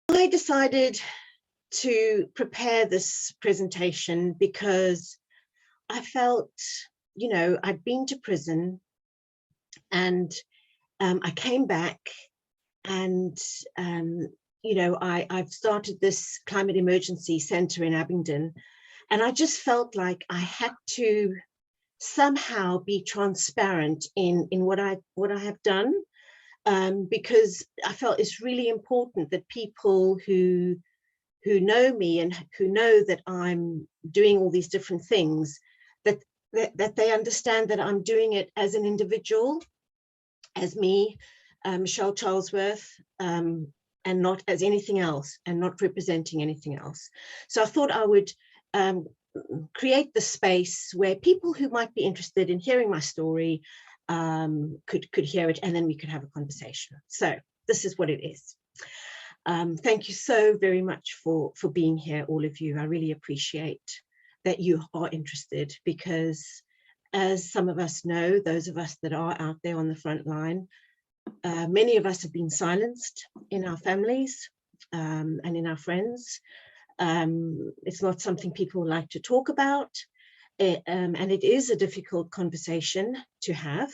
I decided to prepare this presentation because I felt, I'd been to prison and I came back and, I've started this climate emergency centre in Abingdon, and I just felt like I had to somehow be transparent in what I have done, because I felt it's really important that people who know me and who know that I'm doing all these different things, that they understand that I'm doing it as an individual, as me, Michelle Charlesworth, and not as anything else, and not representing anything else. So I thought I would create the space where people who might be interested in hearing my story could hear it, and then we could have a conversation. So this is what it is. Thank you so very much for being here, all of you. I really appreciate that you are interested, because as some of us know, those of us that are out there on the front line, many of us have been silenced in our families and in our friends. It's not something people like to talk about, and it is a difficult conversation to have.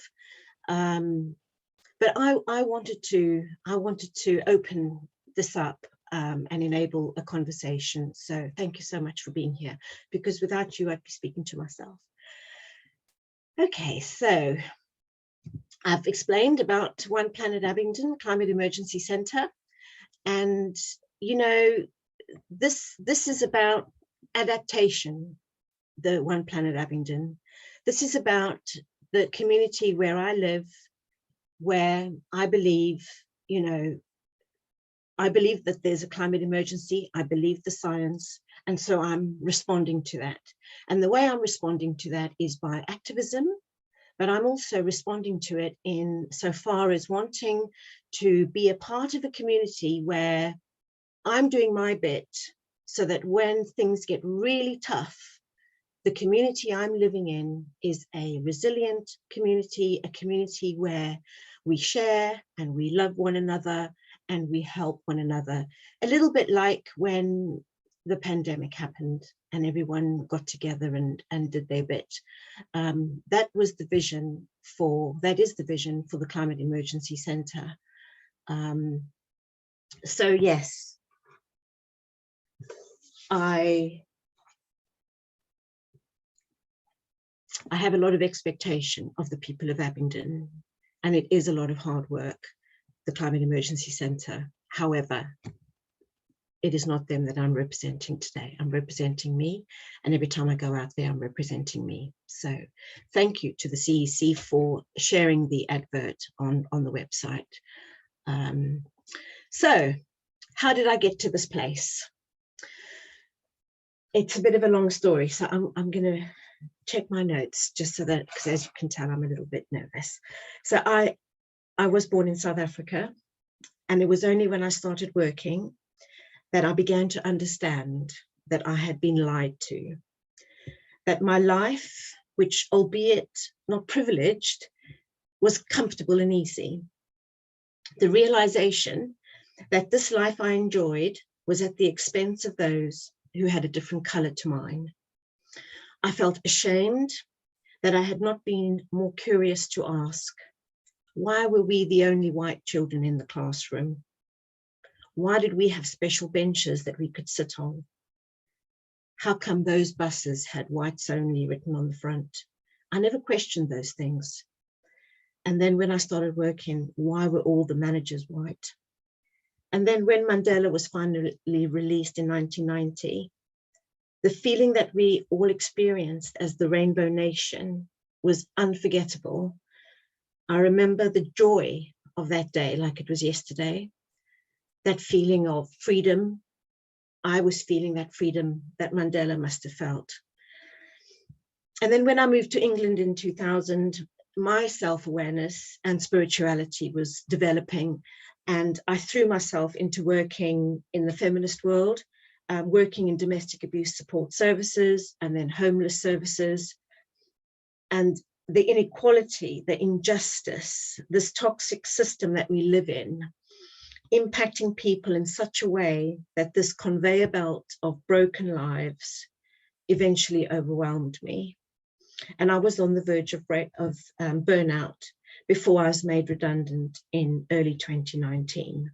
But I wanted to open this up and enable a conversation. So thank you so much for being here, because without you, I'd be speaking to myself. Okay, so I've explained about One Planet Abingdon Climate Emergency Centre, and this is about adaptation. The One Planet Abingdon. This is about the community where I live, where I believe, I believe that there's a climate emergency. I believe the science, and so I'm responding to that. And the way I'm responding to that is by activism, but I'm also responding to it in so far as wanting to be a part of a community where I'm doing my bit so that when things get really tough, the community I'm living in is a resilient community, a community where we share and we love one another and we help one another. A little bit like when the pandemic happened and everyone got together and did their bit. That is the vision for the Climate Emergency Centre. So yes, I have a lot of expectation of the people of Abingdon, and it is a lot of hard work, the Climate Emergency Centre. However, it is not them that I'm representing today. I'm representing me, and every time I go out there, I'm representing me. So thank you to the CEC for sharing the advert on the website. So how did I get to this place? It's a bit of a long story, so I'm going to check my notes just so that, because as you can tell, I'm a little bit nervous. So I was born in South Africa, and it was only when I started working that I began to understand that I had been lied to, that my life, which albeit not privileged, was comfortable and easy. The realization that this life I enjoyed was at the expense of those who had a different color to mine. I felt ashamed that I had not been more curious to ask, why were we the only white children in the classroom? Why did we have special benches that we could sit on? How come those buses had whites only written on the front? I never questioned those things. And then when I started working, why were all the managers white? And then when Mandela was finally released in 1990, the feeling that we all experienced as the Rainbow Nation was unforgettable. I remember the joy of that day like it was yesterday, that feeling of freedom. I was feeling that freedom that Mandela must have felt. And then when I moved to England in 2000, my self-awareness and spirituality was developing, and I threw myself into working in the feminist world, working in domestic abuse support services and then homeless services. And the inequality, the injustice, this toxic system that we live in impacting people in such a way that this conveyor belt of broken lives eventually overwhelmed me. And I was on the verge of burnout before I was made redundant in early 2019.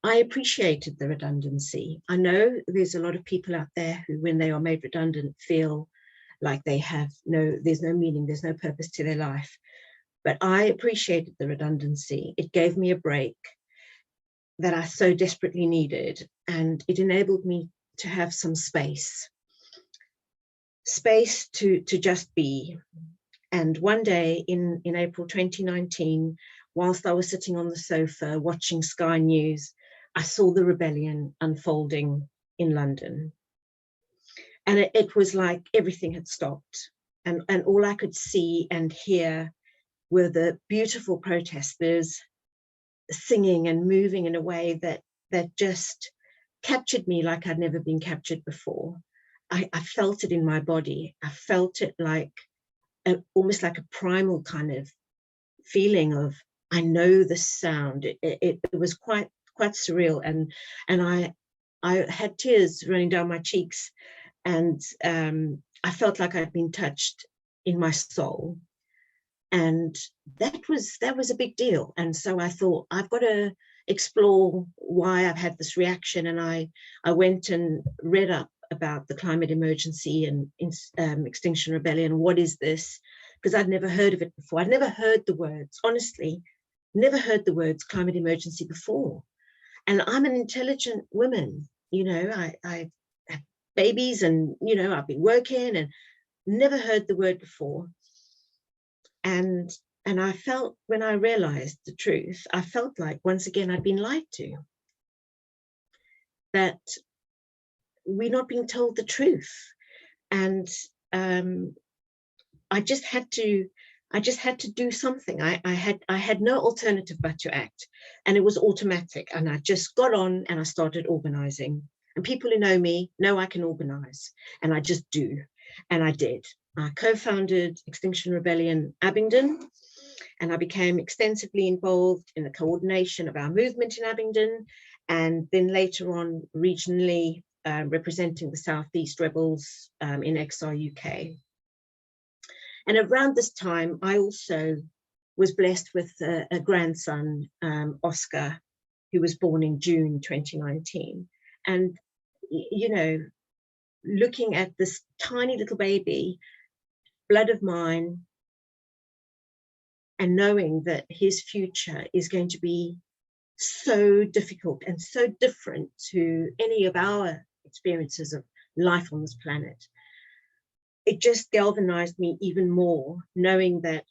I appreciated the redundancy. I know there's a lot of people out there who, when they are made redundant, feel like there's no meaning, there's no purpose to their life. But I appreciated the redundancy. It gave me a break that I so desperately needed, and it enabled me to have some space to just be. And one day in April 2019, whilst I was sitting on the sofa watching Sky News, I saw the rebellion unfolding in London. And it was like everything had stopped. And all I could see and hear were the beautiful protesters singing and moving in a way that just captured me like I'd never been captured before. I felt it in my body. I felt it like almost like a primal kind of feeling of, I know the sound. It was quite surreal, and I had tears running down my cheeks, and I felt like I'd been touched in my soul, and that was a big deal. And so I thought, I've got to explore why I've had this reaction, and I went and read up about the climate emergency and Extinction Rebellion. What is this? Because I'd never heard of it before. I'd never heard the words, honestly, never heard the words climate emergency before. And I'm an intelligent woman, I have babies, and, I've been working and never heard the word before. And I felt, when I realized the truth, I felt like once again I'd been lied to, that we're not being told the truth. And I just had to do something. I had no alternative but to act, and it was automatic. And I just got on and I started organizing. And people who know me know I can organize, and I just do. And I did. I co-founded Extinction Rebellion Abingdon, and I became extensively involved in the coordination of our movement in Abingdon, and then later on regionally representing the Southeast Rebels in XR UK. And around this time, I also was blessed with a grandson, Oscar, who was born in June 2019. And, looking at this tiny little baby, blood of mine, and knowing that his future is going to be so difficult and so different to any of our experiences of life on this planet, it just galvanized me even more, knowing that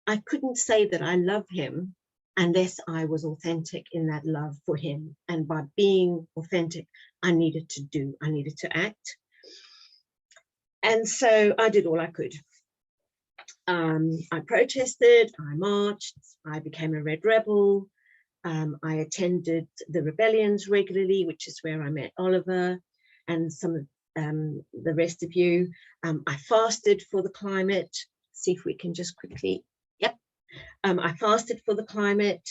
I couldn't say that I love him unless I was authentic in that love for him. And by being authentic, I needed to act. And so I did all I could. I protested, I marched, I became a Red Rebel. I attended the rebellions regularly, which is where I met Oliver and some of the rest of you. I fasted for the climate. See if we can just quickly, yep. I fasted for the climate.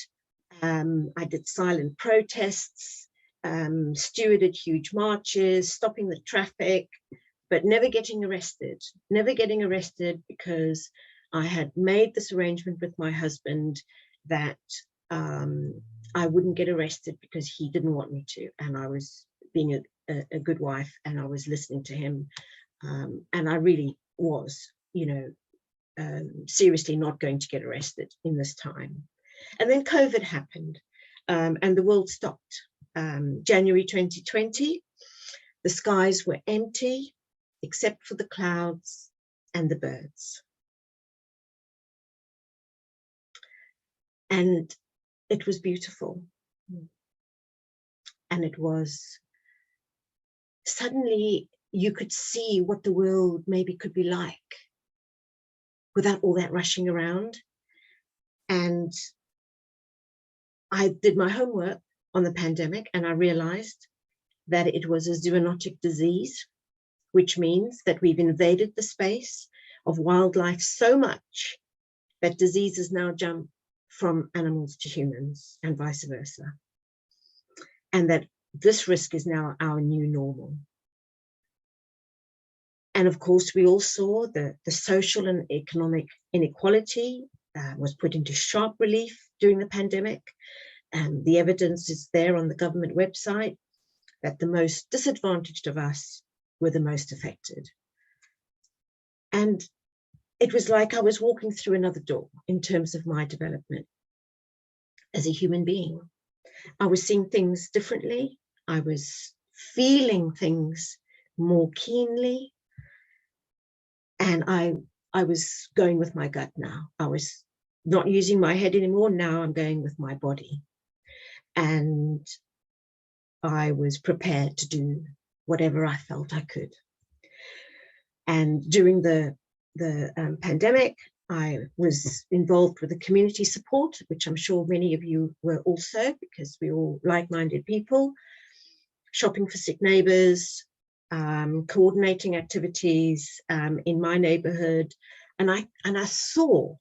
I did silent protests, stewarded huge marches, stopping the traffic, but never getting arrested because I had made this arrangement with my husband that I wouldn't get arrested because he didn't want me to. And I was being a good wife, and I was listening to him. And I really was, seriously not going to get arrested in this time. And then COVID happened, and the world stopped. January 2020, the skies were empty, except for the clouds and the birds. And it was beautiful. And it was, suddenly you could see what the world maybe could be like without all that rushing around. And I did my homework on the pandemic, and I realized that it was a zoonotic disease, which means that we've invaded the space of wildlife so much that diseases now jump from animals to humans and vice versa. And that this risk is now our new normal. And of course, we all saw the social and economic inequality was put into sharp relief during the pandemic. And the evidence is there on the government website that the most disadvantaged of us were the most affected. And it was like I was walking through another door in terms of my development as a human being. I was seeing things differently. I was feeling things more keenly. And I was going with my gut now. I was not using my head anymore. Now I'm going with my body. And I was prepared to do whatever I felt I could. And during the pandemic, I was involved with the community support, which I'm sure many of you were also, because we're all like-minded people, shopping for sick neighbours, coordinating activities in my neighbourhood. And I saw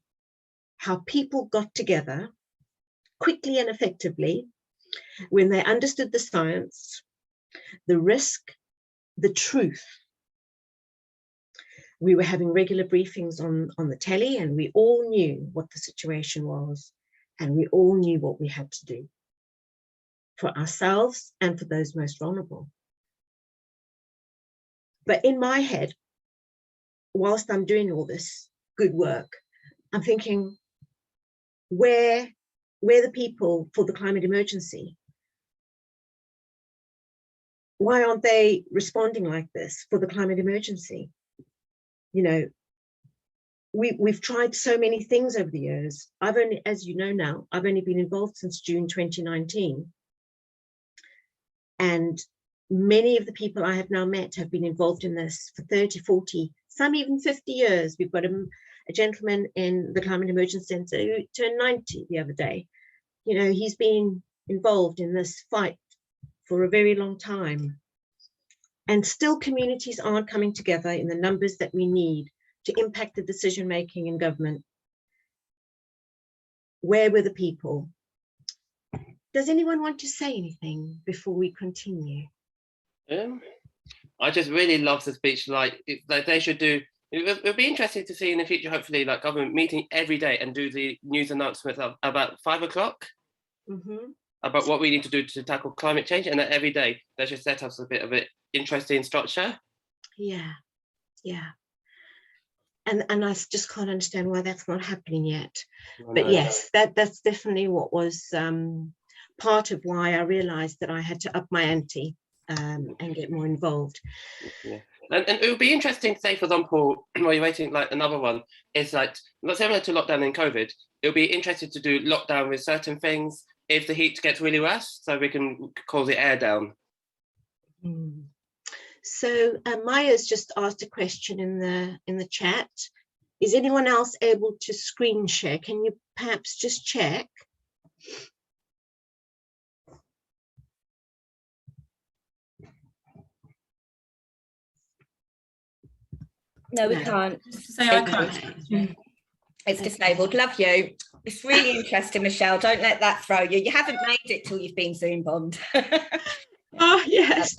how people got together quickly and effectively when they understood the science, the risk, the truth. We were having regular briefings on the telly, and we all knew what the situation was, and we all knew what we had to do for ourselves and for those most vulnerable. But in my head, whilst I'm doing all this good work, I'm thinking, where the people for the climate emergency? Why aren't they responding like this for the climate emergency? You know, we've tried so many things over the years. I've only, as you know now, I've only been involved since June 2019. And many of the people I have now met have been involved in this for 30, 40, some even 50 years. We've got a gentleman in the Climate Emergency Centre who turned 90 the other day. You know, he's been involved in this fight for a very long time. And still communities aren't coming together in the numbers that we need to impact the decision-making in government. Where were the people? Does anyone want to say anything before we continue? I just really love the speech. Like they should do. It would be interesting to see in the future, hopefully, like government meeting every day and do the news announcements about 5 o'clock about what we need to do to tackle climate change, and that every day they should set us a bit of an interesting structure. Yeah, yeah. And I just can't understand why that's not happening yet. But yes, that's definitely what was part of why I realized that I had to up my ante and get more involved. Yeah. And it would be interesting to say, for example, while you're waiting, like another one is like not similar to lockdown in COVID. It would be interesting to do lockdown with certain things if the heat gets really worse, so we can cool the air down. So Maya's just asked a question in the chat. Is anyone else able to screen share? Can you perhaps just check? No, we can't. Say I can't. It's disabled. Love you. It's really interesting, Michelle. Don't let that throw you. You haven't made it till you've been Zoom bombed. Oh, yes.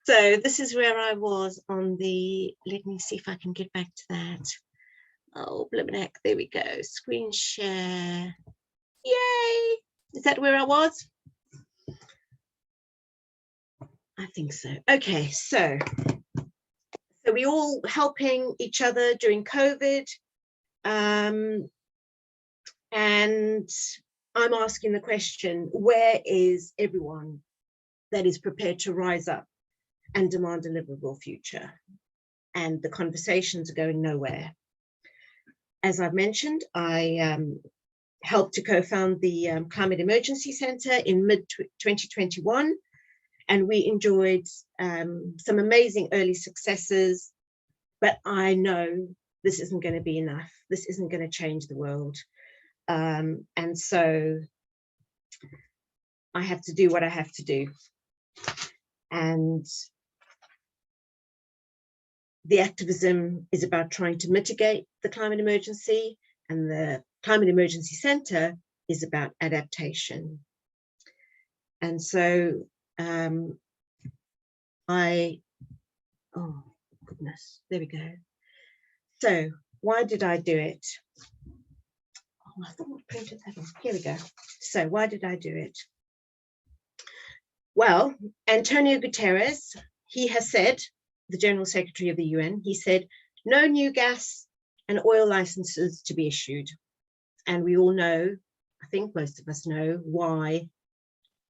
So this is where I was on the, let me see if I can get back to that. Oh, blimmin' heck, there we go. Screen share. Yay! Is that where I was? I think so. Okay, so we all helping each other during COVID. And I'm asking the question, where is everyone that is prepared to rise up and demand a livable future? And the conversations are going nowhere. As I've mentioned, I helped to co-found the Climate Emergency Centre in mid-2021, and we enjoyed some amazing early successes, but I know this isn't going to be enough. This isn't going to change the world. And so I have to do what I have to do. And the activism is about trying to mitigate the climate emergency, and the Climate Emergency Center is about adaptation. And so oh goodness, there we go. So why did I do it? Oh, I thought I printed that off. Here we go. So why did I do it? Well, Antonio Guterres, he has said, the General Secretary of the UN, he said, no new gas and oil licenses to be issued. And we all know, I think most of us know why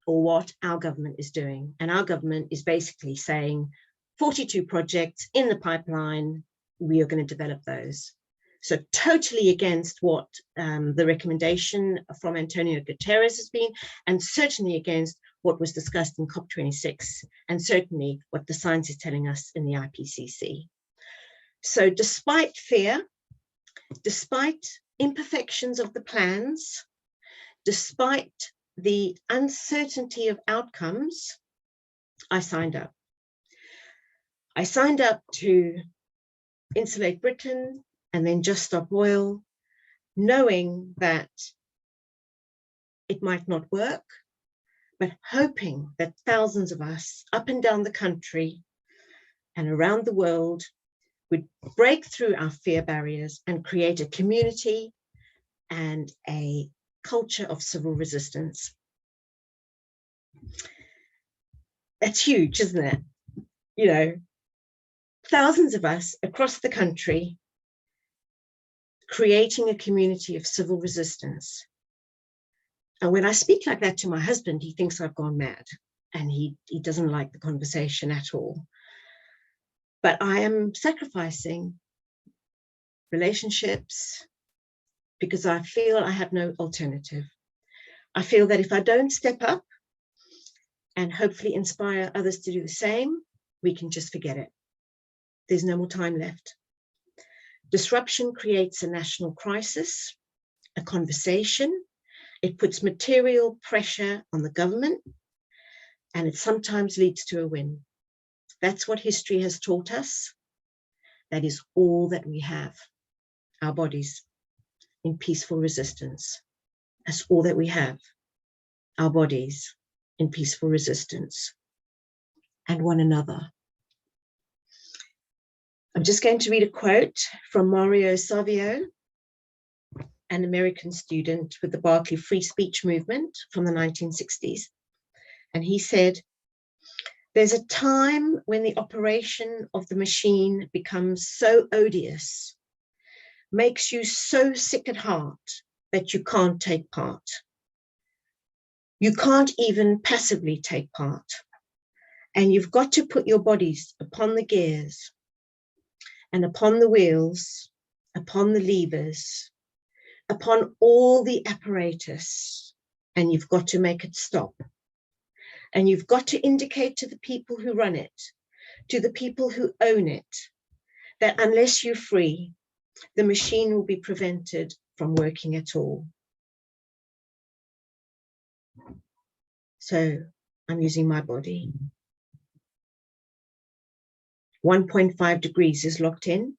or what our government is doing. And our government is basically saying 42 projects in the pipeline, we are going to develop those. So totally against what the recommendation from Antonio Guterres has been, and certainly against what was discussed in COP26, and certainly what the science is telling us in the IPCC. So despite fear, despite imperfections of the plans, despite the uncertainty of outcomes, I signed up. I signed up to insulate Britain and then just stop oil, knowing that it might not work, but hoping that thousands of us up and down the country and around the world would break through our fear barriers and create a community and a culture of civil resistance. That's huge, isn't it? You know, thousands of us across the country creating a community of civil resistance. And when I speak like that to my husband, he thinks I've gone mad and he doesn't like the conversation at all. But I am sacrificing relationships because I feel I have no alternative. I feel that if I don't step up and hopefully inspire others to do the same, we can just forget it. There's no more time left. Disruption creates a national crisis, a conversation. It puts material pressure on the government, and it sometimes leads to a win. That's what history has taught us. That is all that we have, our bodies in peaceful resistance. That's all that we have, our bodies in peaceful resistance, and one another. I'm just going to read a quote from Mario Savio, an American student with the Berkeley Free Speech Movement from the 1960s. And he said, "There's a time when the operation of the machine becomes so odious, makes you so sick at heart that you can't take part. You can't even passively take part. And you've got to put your bodies upon the gears and upon the wheels, upon the levers, upon all the apparatus, and you've got to make it stop. And you've got to indicate to the people who run it, to the people who own it, that unless you're free, the machine will be prevented from working at all." So I'm using my body. 1.5 degrees is locked in.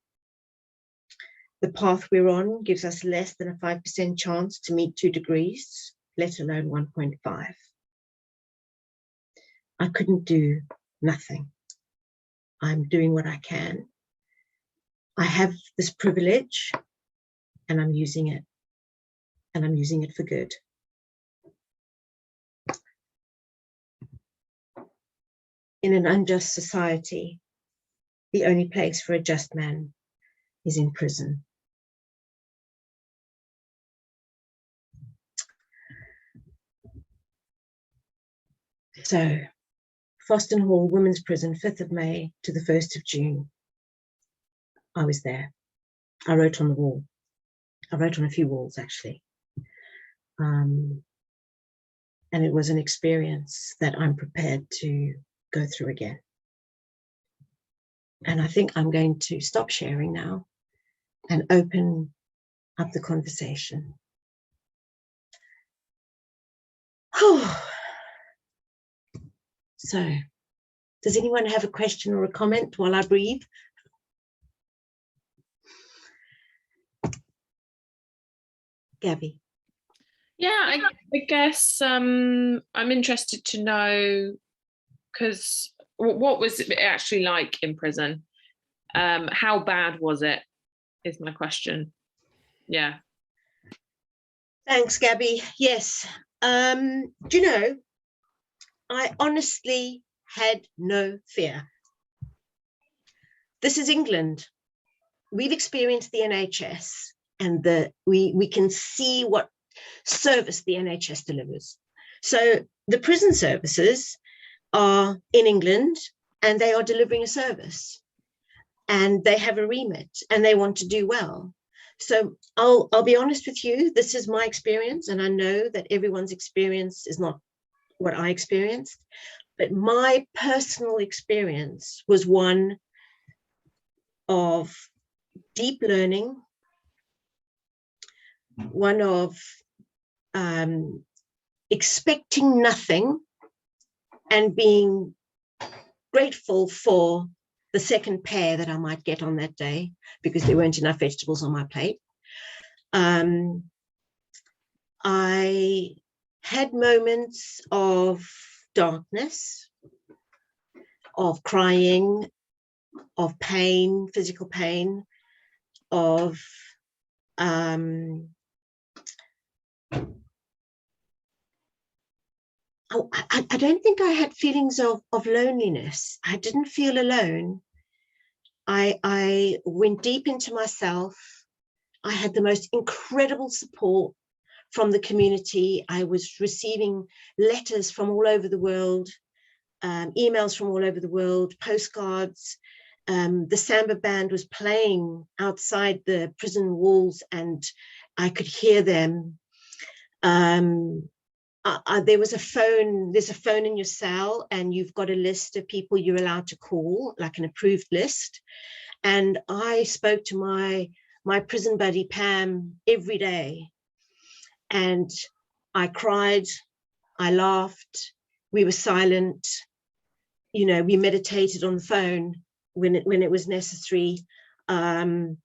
The path we're on gives us less than a 5% chance to meet 2 degrees, let alone 1.5. I couldn't do nothing. I'm doing what I can. I have this privilege and I'm using it. And I'm using it for good. In an unjust society, the only place for a just man is in prison. So, Foston Hall Women's Prison, 5th of May to the 1st of June. I was there. I wrote on the wall. I wrote on a few walls, actually. And it was an experience that I'm prepared to go through again. And I think I'm going to stop sharing now and open up the conversation. So, does anyone have a question or a comment while I breathe? Gabby. Yeah, I guess I'm interested to know, because what was it actually like in prison? How bad was it, is my question. Yeah. Thanks, Gabby. Yes. Do you know, I honestly had no fear. This is England. We've experienced the NHS, and we can see what service the NHS delivers. So the prison services are in England, and they are delivering a service, and they have a remit, and they want to do well. So I'll be honest with you, this is my experience, and I know that everyone's experience is not what I experienced, but my personal experience was one of deep learning, one of expecting nothing and being grateful for the second pear that I might get on that day because there weren't enough vegetables on my plate. I had moments of darkness, of crying, of pain, physical pain, of I don't think I had feelings of loneliness. I didn't feel alone. I went deep into myself. I had the most incredible support from the community. I was receiving letters from all over the world, emails from all over the world, postcards. The samba band was playing outside the prison walls and I could hear them. There was a phone, there's a phone in your cell and you've got a list of people you're allowed to call, like an approved list. And I spoke to my prison buddy, Pam, every day. And I cried, I laughed, we were silent, you know, we meditated on the phone when it was necessary. And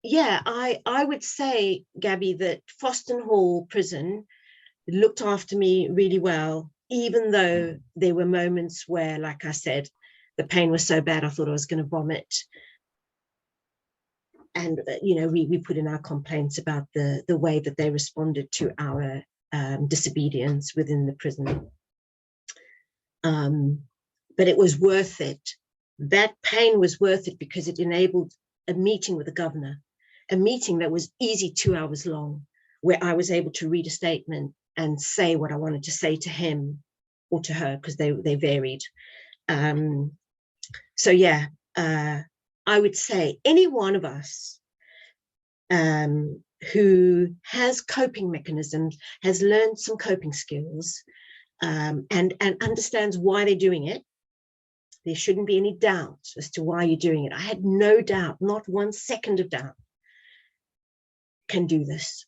yeah, I would say, Gabby, that Foston Hall prison looked after me really well, even though there were moments where, like I said, the pain was so bad I thought I was going to vomit. And, you know, we put in our complaints about the way that they responded to our disobedience within the prison. But it was worth it. That pain was worth it because it enabled a meeting with the governor, a meeting that was easy, 2 hours long, where I was able to read a statement and say what I wanted to say to him or to her, because they varied. So yeah, I would say any one of us who has coping mechanisms, has learned some coping skills, and understands why they're doing it, there shouldn't be any doubt as to why you're doing it. I had no doubt, not 1 second of doubt, can do this.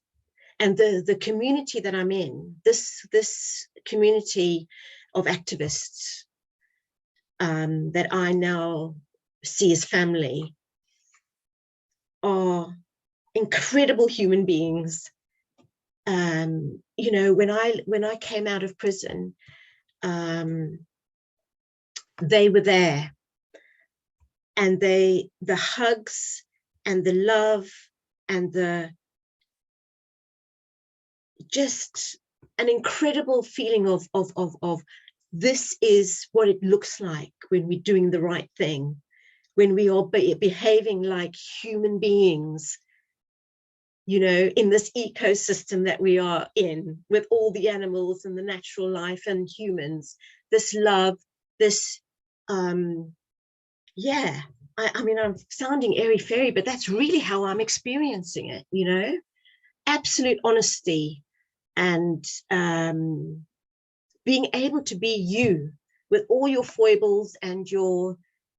And the community that I'm in, this community of activists that I now see as family, are incredible human beings. You know, when I came out of prison, they were there, and the hugs and the love and the just an incredible feeling of this is what it looks like when we're doing the right thing, when we are behaving like human beings, you know, in this ecosystem that we are in, with all the animals and the natural life and humans, this love, this, yeah, I mean, I'm sounding airy-fairy, but that's really how I'm experiencing it, you know, absolute honesty and being able to be you with all your foibles and your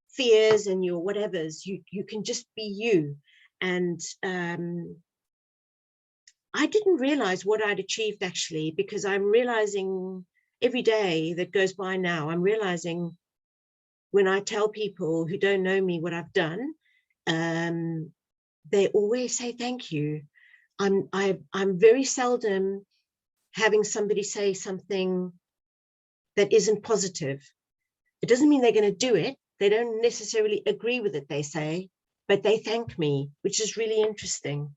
fears and your whatevers. You can just be you. And I didn't realize what I'd achieved, actually, because I'm realizing every day that goes by now, I'm realizing when I tell people who don't know me what I've done, they always say thank you. I'm very seldom having somebody say something that isn't positive. It doesn't mean they're going to do it. They don't necessarily agree with it, they say, but they thank me, which is really interesting.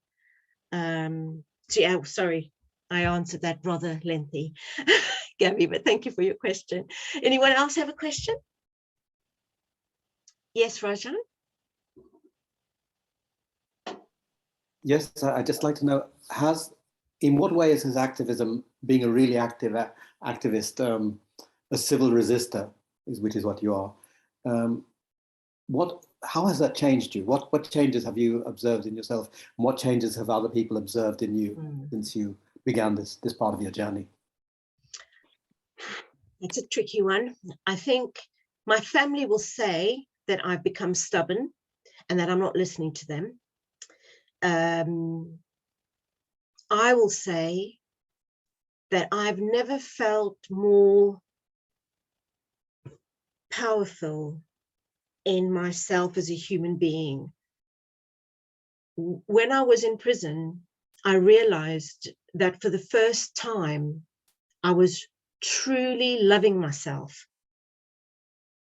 So yeah, sorry, I answered that rather lengthy, Gabby, but thank you for your question. Anyone else have a question? Yes, Rajan? Yes, I'd just like to know, in what way is his activism, being a really active activist, a civil resistor, which is what you are, how has that changed you? What changes have you observed in yourself? And what changes have other people observed in you since you began this part of your journey? It's a tricky one. I think my family will say that I've become stubborn and that I'm not listening to them. I will say that I've never felt more powerful in myself as a human being. When I was in prison, I realized that for the first time, I was truly loving myself.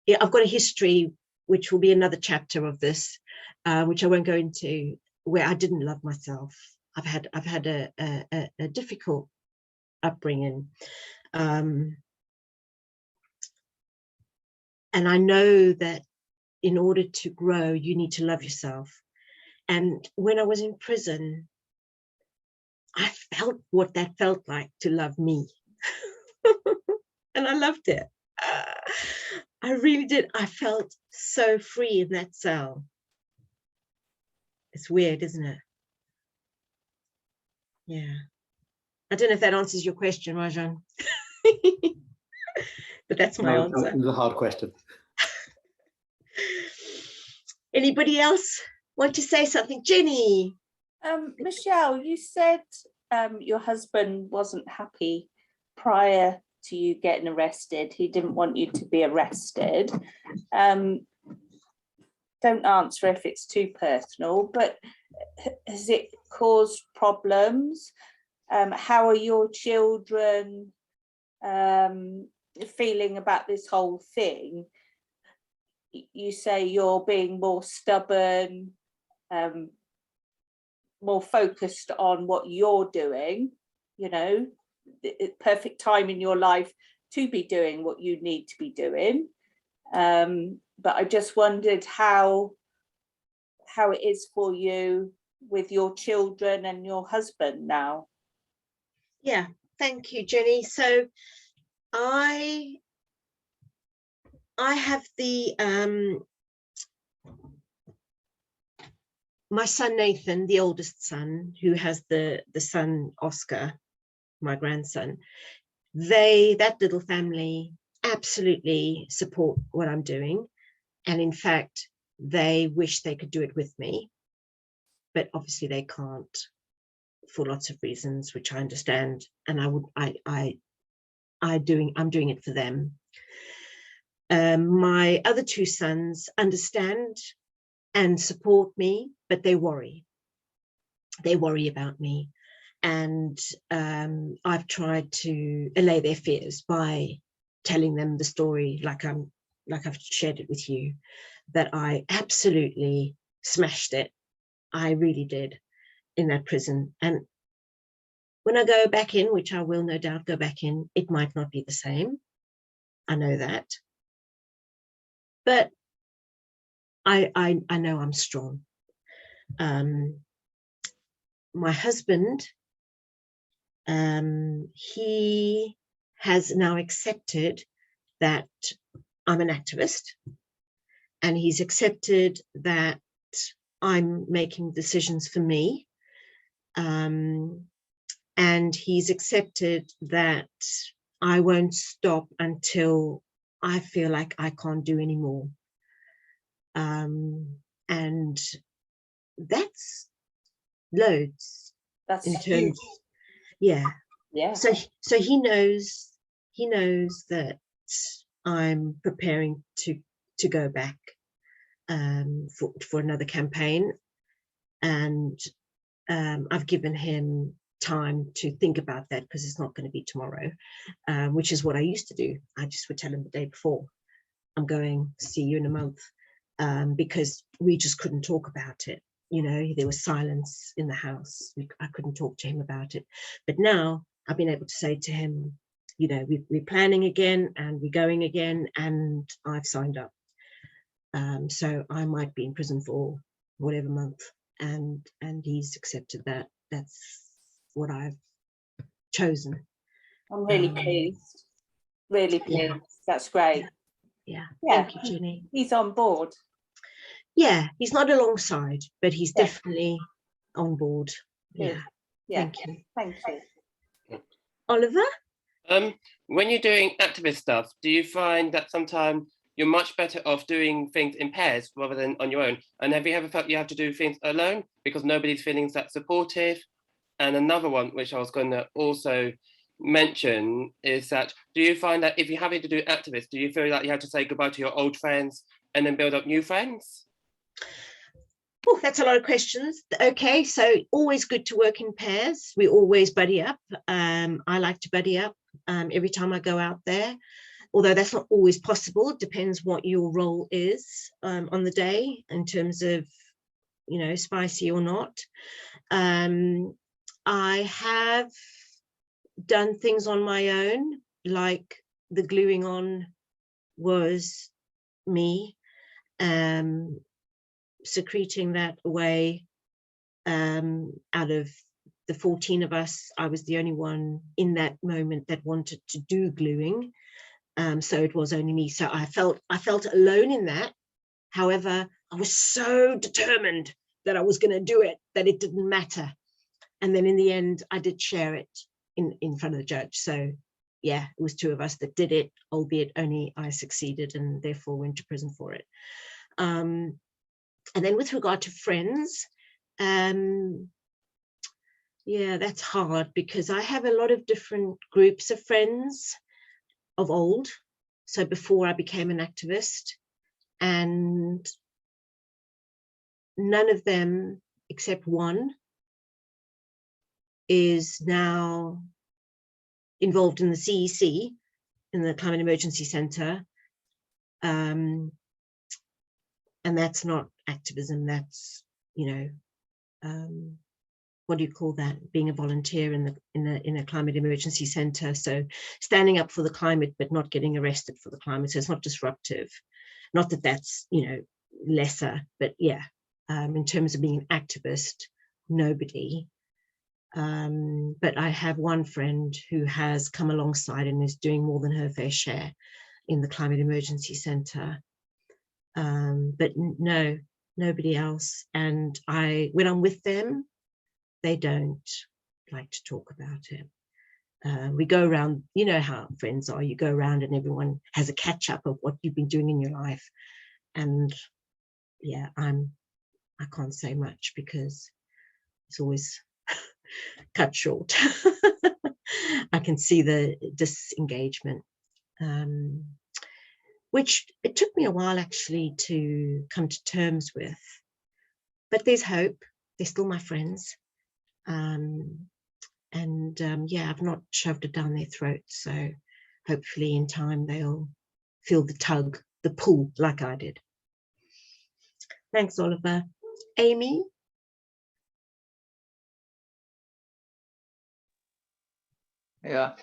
Yeah, I've got a history, which will be another chapter of this, which I won't go into, where I didn't love myself. I've had a difficult upbringing. And I know that in order to grow, you need to love yourself. And when I was in prison, I felt what that felt like to love me. And I loved it. I really did. I felt so free in that cell. It's weird, isn't it? Yeah. I don't know if that answers your question, Rajan. But that's my answer. It was a hard question. Anybody else want to say something? Jenny? Michelle, you said your husband wasn't happy prior to you getting arrested. He didn't want you to be arrested. Don't answer if it's too personal, but has it caused problems? How are your children feeling about this whole thing? You say you're being more stubborn, more focused on what you're doing, you know, perfect time in your life to be doing what you need to be doing. But I just wondered how it is for you with your children and your husband now. Yeah, thank you, Jenny. So I have my son Nathan, the oldest son, who has the son Oscar, my grandson. That little family absolutely support what I'm doing, and in fact they wish they could do it with me, but obviously they can't for lots of reasons, which I understand, and I'm doing it for them. My other two sons understand and support me, but they worry about me. And I've tried to allay their fears by telling them the story, like I've shared it with you, that I absolutely smashed it. I really did in that prison. And when I go back in, which I will no doubt go back in, it might not be the same. I know that. But I know I'm strong. My husband, he has now accepted that I'm an activist, and he's accepted that I'm making decisions for me, and he's accepted that I won't stop until I feel like I can't do anymore. And that's loads. That's in terms, huge. yeah. So he knows that I'm preparing to go back for another campaign. And I've given him time to think about that, because it's not going to be tomorrow, which is what I used to do. I just would tell him the day before, I'm going to see you in a month, because we just couldn't talk about it. You know, there was silence in the house. I couldn't talk to him about it. But now I've been able to say to him, you know, we're planning again and we're going again, and I've signed up. So I might be in prison for whatever month, and he's accepted that. That's what I've chosen. I'm really pleased. Really pleased. Yeah. That's great. Yeah. Yeah. Thank you, Jenny. He's on board. Yeah, he's not alongside, but he's Yeah. definitely on board. Good. Yeah. Yeah. Thank you. Thank you. Oliver? When you're doing activist stuff, do you find that sometimes you're much better off doing things in pairs rather than on your own? And have you ever felt you have to do things alone because nobody's feeling that supportive? And another one, which I was going to also mention, is that do you find that if you're having to do activists, do you feel like you have to say goodbye to your old friends and then build up new friends? Oh, that's a lot of questions. Okay, so always good to work in pairs. We always buddy up. I like to buddy up every time I go out there, although that's not always possible. It depends what your role is on the day in terms of, you know, spicy or not. I have done things on my own, like the gluing on was me. Secreting that away. Out of the 14 of us, I was the only one in that moment that wanted to do gluing, so it was only me. So I felt alone in that. However, I was so determined that I was going to do it that it didn't matter. And then in the end, I did share it in front of the judge. So yeah, it was 2 of us that did it, albeit only I succeeded and therefore went to prison for it. And then with regard to friends, yeah, that's hard, because I have a lot of different groups of friends of old. So before I became an activist, and none of them except one is now involved in the CEC, in the Climate Emergency Centre. And that's not activism, that's, you know, what do you call that? Being a volunteer in a climate emergency centre. So standing up for the climate, but not getting arrested for the climate. So it's not disruptive. Not that that's, you know, lesser, but yeah, in terms of being an activist, nobody. But I have one friend who has come alongside and is doing more than her fair share in the Climate Emergency Centre. But no, nobody else. And when I'm with them, they don't like to talk about it. We go around, you know how friends are, you go around and everyone has a catch up of what you've been doing in your life. And yeah, I can't say much because it's always cut short. I can see the disengagement, which it took me a while actually to come to terms with. But there's hope. They're still my friends. Yeah, I've not shoved it down their throat. So hopefully in time they'll feel the tug, the pull like I did. Thanks, Oliver. Amy? Yeah.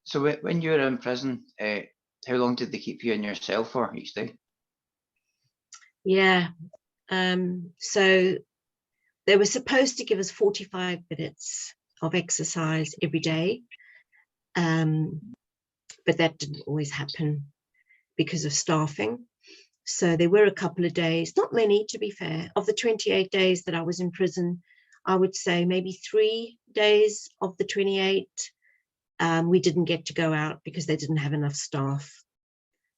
So when you were in prison, how long did they keep you in your cell for each day? Yeah. So they were supposed to give us 45 minutes of exercise every day. But that didn't always happen because of staffing. So there were a couple of days, not many to be fair, of the 28 days that I was in prison, I would say maybe 3 days of the 28, we didn't get to go out because they didn't have enough staff.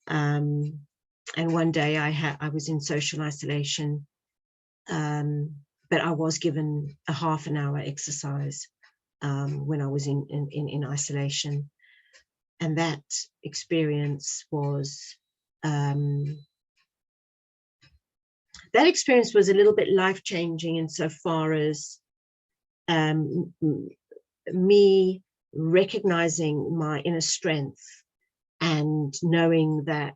And one day I was in social isolation, but I was given a half an hour exercise when I was in isolation. And that experience was, that that experience was a little bit life-changing insofar as me recognizing my inner strength and knowing that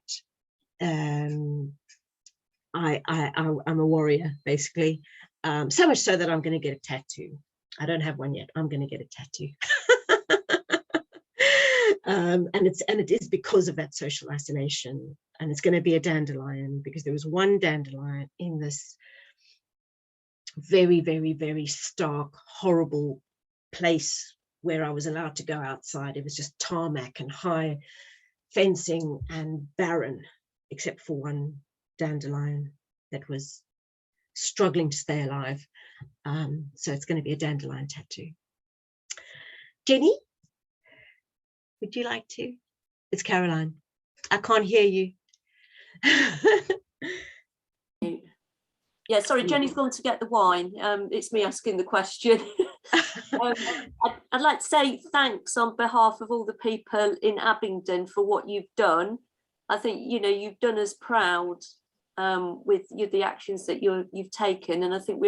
I'm a warrior, basically. So much so that I'm going to get a tattoo. I don't have one yet. I'm going to get a tattoo. And it is because of that social isolation, and it's going to be a dandelion, because there was one dandelion in this very, very, very stark, horrible place where I was allowed to go outside. It was just tarmac and high fencing and barren, except for one dandelion that was struggling to stay alive. So it's going to be a dandelion tattoo. Jenny, would you like to? It's Caroline. I can't hear you. Yeah, sorry, Jenny's gone to get the wine. It's me asking the question. I'd like to say thanks on behalf of all the people in Abingdon for what you've done. I think, you know, you've done us proud with the actions that you've taken, and I think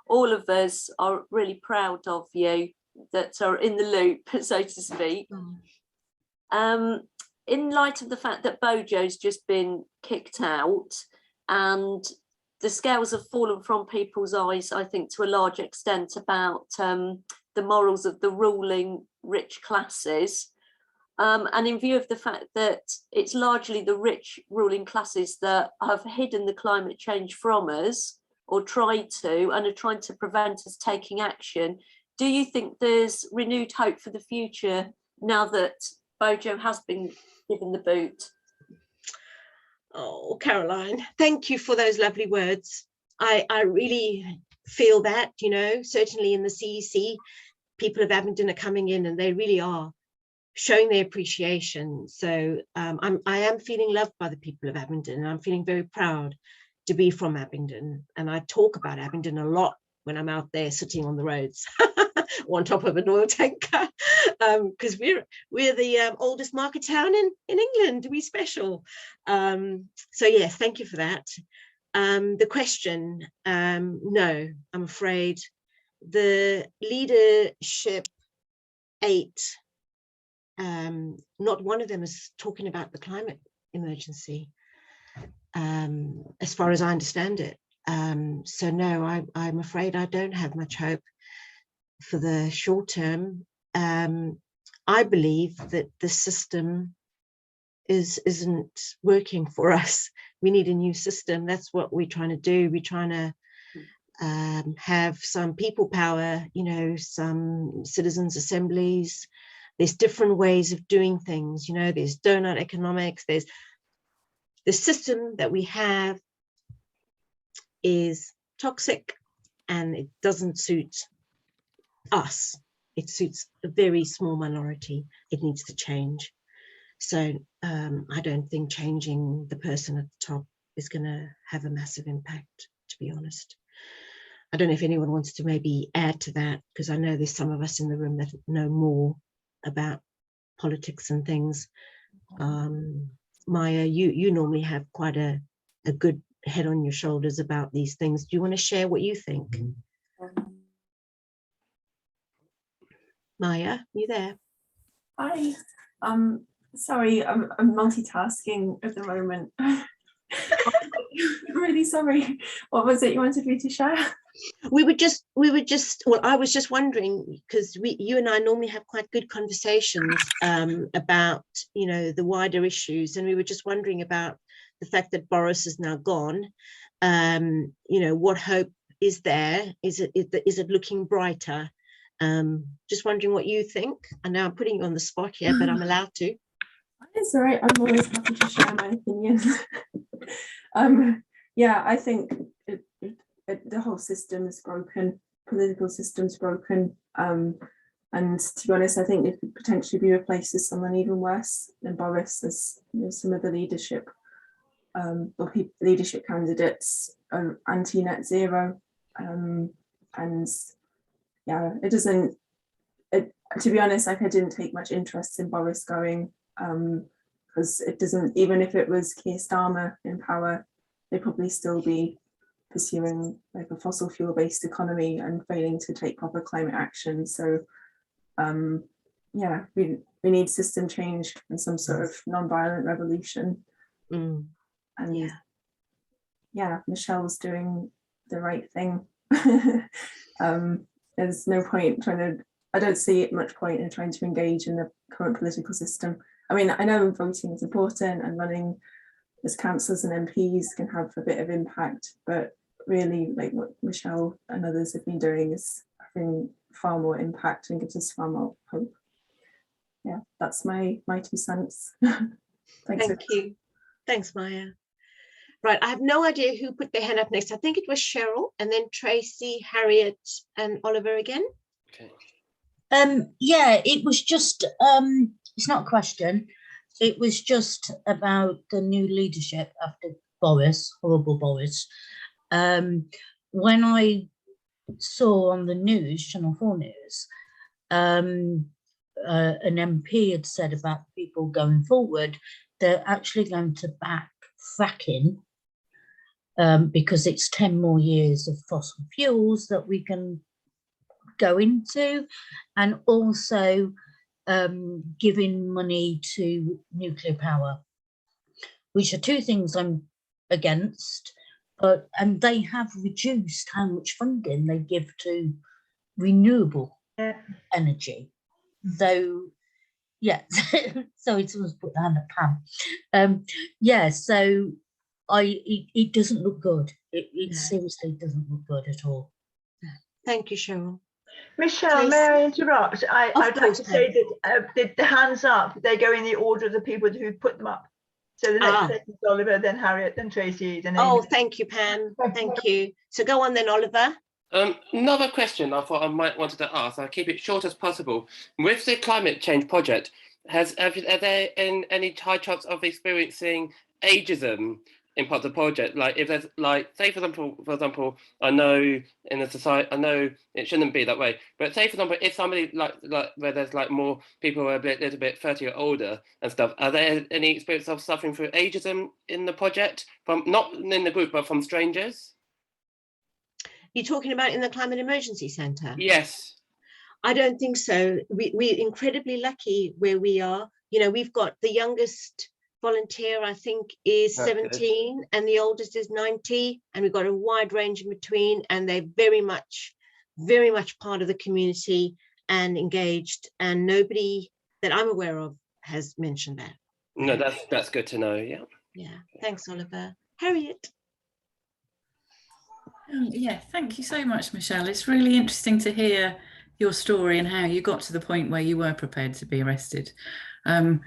all of us are really proud of you that are in the loop, so to speak. In light of the fact that Bojo's just been kicked out and the scales have fallen from people's eyes, I think, to a large extent about the morals of the ruling rich classes. And in view of the fact that it's largely the rich ruling classes that have hidden the climate change from us, or tried to, and are trying to prevent us taking action, do you think there's renewed hope for the future now that Bojo has been given the boot? Oh, Caroline, thank you for those lovely words. I really feel that, you know, certainly in the CEC, people of Abingdon are coming in and they really are showing their appreciation. So I am feeling loved by the people of Abingdon, and I'm feeling very proud to be from Abingdon. And I talk about Abingdon a lot when I'm out there sitting on the roads on top of an oil tanker, because we're the oldest market town in England. We're special. So yes, thank you for that. The question, no, I'm afraid the leadership 8, not one of them is talking about the climate emergency, as far as I understand it. So no, I'm afraid I don't have much hope for the short term. I believe that the system isn't working for us. We need a new system. That's what we're trying to do. We're trying to have some people power, you know, some citizens assemblies. There's different ways of doing things, you know, there's donut economics. There's the system that we have is toxic and it doesn't suit us. It suits a very small minority. It needs to change. So I don't think changing the person at the top is going to have a massive impact, to be honest. I don't know if anyone wants to maybe add to that, because I know there's some of us in the room that know more about politics and things. Maya, you normally have quite a good head on your shoulders about these things. Do you want to share what you think? Maya, you there? Hi. Sorry, I'm multitasking at the moment. I'm really sorry. What was it you wanted me to share? Well, I was just wondering, because you and I normally have quite good conversations about, you know, the wider issues, and we were just wondering about the fact that Boris is now gone. You know, what hope is there? Is it looking brighter? Just wondering what you think. I know I'm putting you on the spot here, but I'm allowed to. It's all right. I'm always happy to share my opinions. Yeah, I think the whole system is broken. Political system's broken. And to be honest, I think it could potentially be replaced with someone even worse than Boris, as you know, some of the leadership leadership candidates are anti-net zero. And yeah, it doesn't. To be honest, like I didn't take much interest in Boris going, because it doesn't. Even if it was Keir Starmer in power, they'd probably still be pursuing like a fossil fuel based economy and failing to take proper climate action. So yeah, we need system change and some sort of non-violent revolution. And yeah, Michelle's doing the right thing. There's no point I don't see much point in trying to engage in the current political system. I mean, I know voting is important and running as councillors and MPs can have a bit of impact, but really like what Michelle and others have been doing is having far more impact and gives us far more hope. Yeah, that's my 2 cents. Thank you. Thanks, Maya. Right, I have no idea who put their hand up next. I think it was Cheryl, and then Tracy, Harriet, and Oliver again. Okay. Yeah, it was just, it's not a question. It was just about the new leadership after Boris, horrible Boris. When I saw on the news, Channel 4 News, an MP had said about people going forward, they're actually going to back fracking because it's 10 more years of fossil fuels that we can go into, and also giving money to nuclear power, which are 2 things I'm against, and they have reduced how much funding they give to renewable energy. So yeah, sorry, someone's put their hand up, Pam. Yeah, so it doesn't look good. It seriously doesn't look good at all. Thank you, Cheryl. Michelle, may I interrupt? I'd like to say that the hands up, they go in the order of the people who put them up. So the next person is Oliver, then Harriet, then Tracy, then Amy. Oh, thank you, Pam. Thank you. So go on then, Oliver. Another question I thought I might wanted to ask. I'll keep it short as possible. With the climate change project, are there any high chance of experiencing ageism in part of the project? Like, if there's like, say for example, I know in a society, I know it shouldn't be that way, but say for example, if somebody like where there's like more people who are a little bit 30 or older and stuff, are there any experience of suffering through ageism in the project, from not in the group but from strangers? You're talking about in the Climate Emergency Centre? Yes. I don't think so. We're incredibly lucky where we are. You know, we've got the youngest volunteer, I think, is 17, and the oldest is 90, and we've got a wide range in between, and they're very much part of the community and engaged, and nobody that I'm aware of has mentioned that. No, that's good to know. Yeah, thanks, Oliver. Harriet. Yeah, thank you so much, Michelle. It's really interesting to hear your story and how you got to the point where you were prepared to be arrested. And,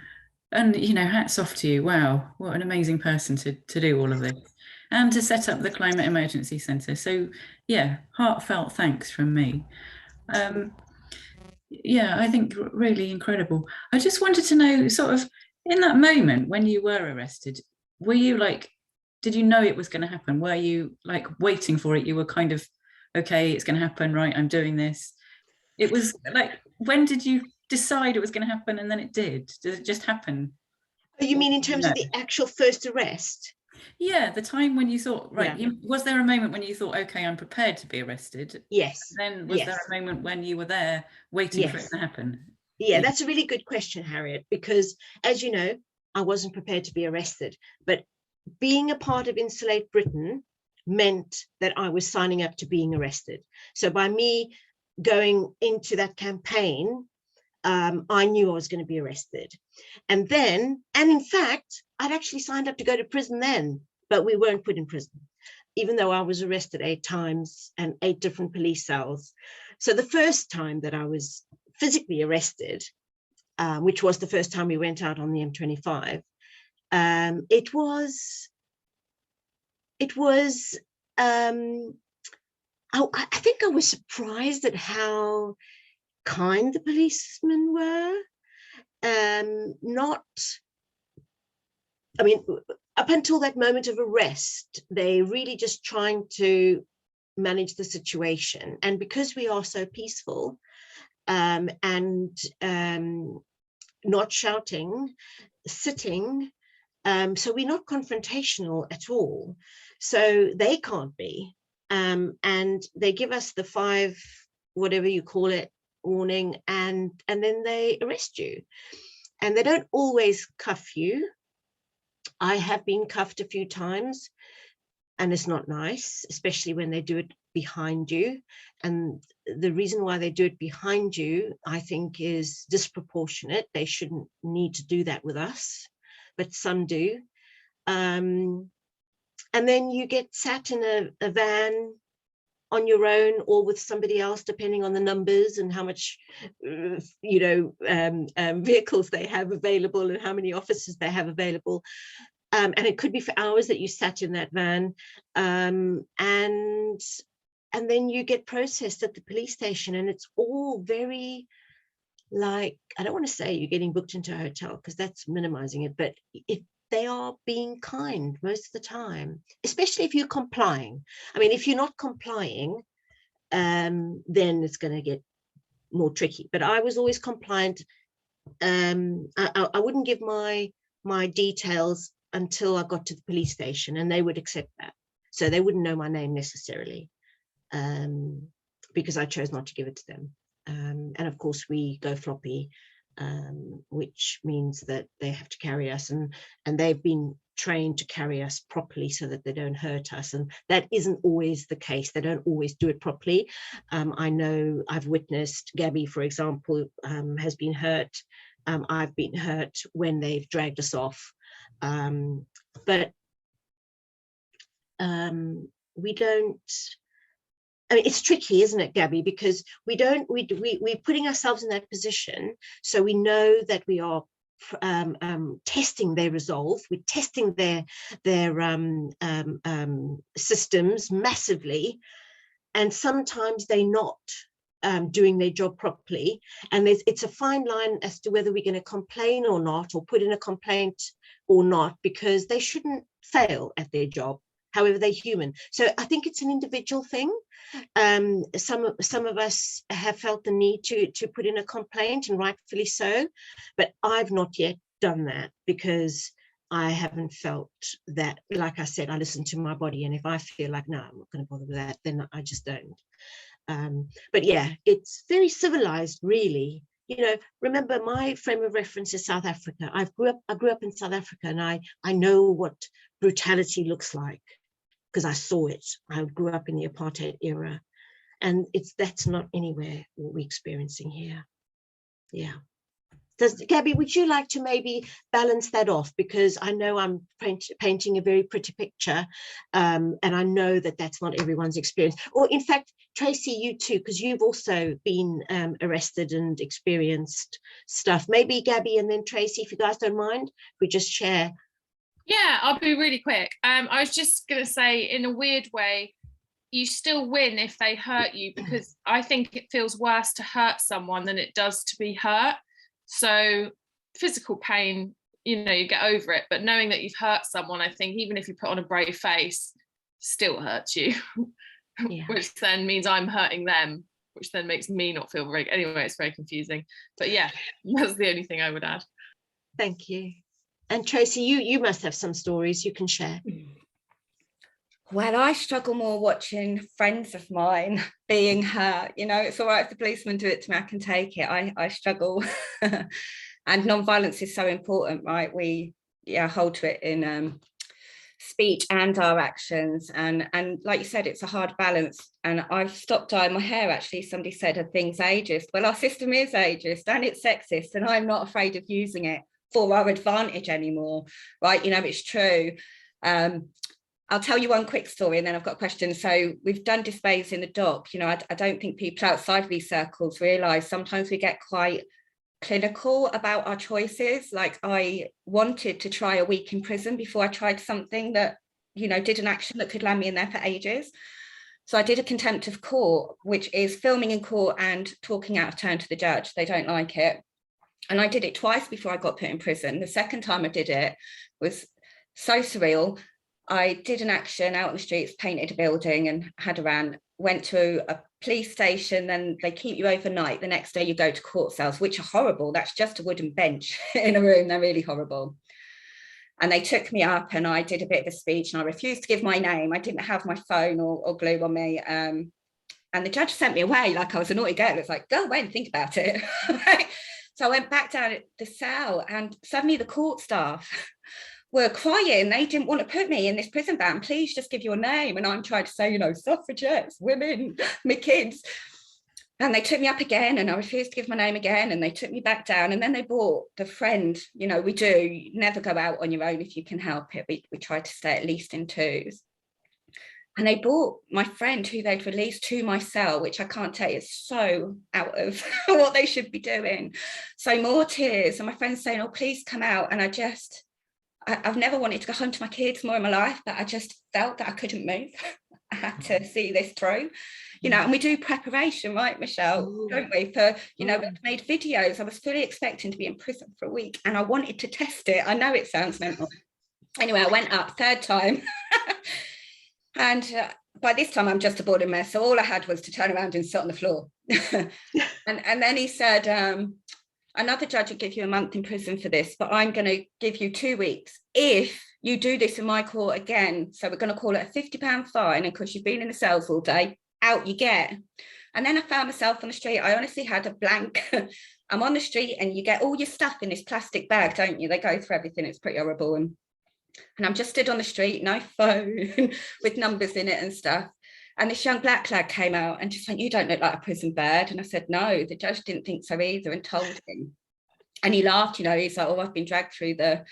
you know, hats off to you. Wow, what an amazing person to do all of this and to set up the Climate Emergency Centre. So, yeah, heartfelt thanks from me. Yeah, I think really incredible. I just wanted to know, sort of, in that moment when you were arrested, were you like, did you know it was going to happen? Were you like waiting for it? You were kind of, okay, it's going to happen, right? I'm doing this. It was like, when did you decide it was going to happen and then it did? Did it just happen? Oh, you mean in terms of the actual first arrest? Yeah, the time when you thought, right, was there a moment when you thought, okay, I'm prepared to be arrested? Yes. And then was there a moment when you were there waiting for it to happen? Yeah, that's a really good question, Harriet, because as you know, I wasn't prepared to be arrested, but being a part of Insulate Britain meant that I was signing up to being arrested. So by me going into that campaign, I knew I was going to be arrested. And in fact, I'd actually signed up to go to prison then, but we weren't put in prison, even though I was arrested 8 times and 8 different police cells. So the first time that I was physically arrested, which was the first time we went out on the M25, it was I think I was surprised at how kind the policemen were. I mean, up until that moment of arrest, they really just trying to manage the situation. And because we are so peaceful and not shouting, sitting, So we're not confrontational at all. So they can't be. And they give us the 5, whatever you call it, warning, and then they arrest you. And they don't always cuff you. I have been cuffed a few times, and it's not nice, especially when they do it behind you. And the reason why they do it behind you, I think, is disproportionate. They shouldn't need to do that with us, but some do. And then you get sat in a van on your own or with somebody else, depending on the numbers and how much, vehicles they have available and how many officers they have available. And it could be for hours that you sat in that van. And then you get processed at the police station, and it's all very, like, I don't want to say you're getting booked into a hotel because that's minimizing it, but they are being kind most of the time, especially if you're complying. I mean, if you're not complying, then it's going to get more tricky. But I was always compliant. I wouldn't give my details until I got to the police station, and they would accept that. So they wouldn't know my name necessarily, because I chose not to give it to them. And of course, we go floppy, which means that they have to carry us, and they've been trained to carry us properly so that they don't hurt us. And that isn't always the case. They don't always do it properly. I know I've witnessed Gabby, for example, has been hurt. I've been hurt when they've dragged us off. But we don't, I mean, it's tricky, isn't it, Gabby? Because we're putting ourselves in that position, so we know that we are testing their resolve. We're testing their systems massively, and sometimes they're not doing their job properly. And it's a fine line as to whether we're going to complain or not, or put in a complaint or not, because they shouldn't fail at their job. However, they're human. So I think it's an individual thing. Some of us have felt the need to put in a complaint, and rightfully so, but I've not yet done that because I haven't felt that. Like I said, I listen to my body, and if I feel like, no, I'm not going to bother with that, then I just don't. But yeah, it's very civilized, really. You know, remember, my frame of reference is South Africa. I grew up in South Africa, and I know what brutality looks like, because I saw it. I grew up in the apartheid era, and that's not anywhere what we're experiencing here. Yeah. Gabby, would you like to maybe balance that off? Because I know I'm painting a very pretty picture, and I know that that's not everyone's experience. Or in fact, Tracy, you too, because you've also been arrested and experienced stuff. Maybe Gabby and then Tracy, if you guys don't mind, we just share. Yeah, I'll be really quick. I was just going to say, in a weird way, you still win if they hurt you, because I think it feels worse to hurt someone than it does to be hurt. So physical pain, you get over it. But knowing that you've hurt someone, I think even if you put on a brave face, still hurts you, yeah. Which then means I'm hurting them, which then makes me not feel very, anyway, it's very confusing. But yeah, that's the only thing I would add. Thank you. And Tracy, you must have some stories you can share. Well, I struggle more watching friends of mine being hurt. It's all right if the policemen do it to me, I can take it. I struggle. And non-violence is so important, right? We hold to it in speech and our actions. And like you said, it's a hard balance. And I've stopped dyeing my hair, actually. Somebody said a thing's ageist. Well, our system is ageist and it's sexist, and I'm not afraid of using it for our advantage anymore, right? It's true. I'll tell you one quick story and then I've got a question. So we've done displays in the dock. I don't think people outside of these circles realise sometimes we get quite clinical about our choices. Like, I wanted to try a week in prison before I tried something that, did an action that could land me in there for ages. So I did a contempt of court, which is filming in court and talking out of turn to the judge. They don't like it. And I did it twice before I got put in prison. The second time I did it was so surreal. I did an action out on the streets, painted a building and had a rant, went to a police station, then they keep you overnight. The next day you go to court cells, which are horrible. That's just a wooden bench in a room. They're really horrible. And they took me up and I did a bit of a speech, and I refused to give my name. I didn't have my phone or glue on me. And the judge sent me away like I was a naughty girl. It's like, go away and think about it. So I went back down at the cell, and suddenly the court staff were crying. They didn't want to put me in this prison van. Please just give your name. And I'm trying to say, you know, suffragettes, women, my kids. And they took me up again, and I refused to give my name again, and they took me back down. And then they brought the friend, you know, you never go out on your own if you can help it. We try to stay at least in twos. And they brought my friend who they'd released to my cell, which I can't tell you is so out of what they should be doing. So more tears, and my friend's saying, oh, please come out. And I've never wanted to go home to my kids more in my life, but I just felt that I couldn't move. I had to see this through, you know, and we do preparation, right, Michelle, don't we? For, you know, we've made videos. I was fully expecting to be in prison for a week, and I wanted to test it. I know it sounds mental. Anyway, I went up third time. And by this time, I'm just a boarding mess. So all I had was to turn around and sit on the floor. and then he said, another judge will give you a month in prison for this, but I'm going to give you 2 weeks if you do this in my court again. So we're going to call it a £50 fine. And because you've been in the cells all day, out you get. And then I found myself on the street. I honestly had a blank. I'm on the street, and you get all your stuff in this plastic bag, don't you? They go through everything. It's pretty horrible. And I'm just stood on the street, no phone, with numbers in it and stuff. And this young black lad came out and just went, you don't look like a prison bird. And I said, no, the judge didn't think so either, and told him. And he laughed, you know, he's like, oh, I've been dragged through the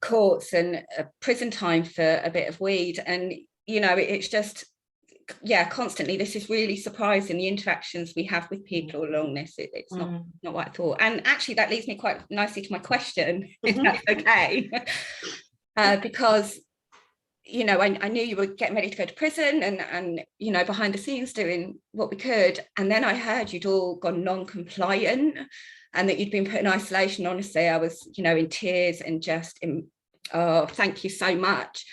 courts and prison time for a bit of weed. And, you know, it's just, yeah, constantly, this is really surprising, the interactions we have with people along this. It's not what I thought. And actually, that leads me quite nicely to my question, if that's okay. Because, you know, I knew you were getting ready to go to prison and, you know, behind the scenes doing what we could. And then I heard you'd all gone non-compliant and that you'd been put in isolation. Honestly, I was, you know, in tears and just, oh, thank you so much.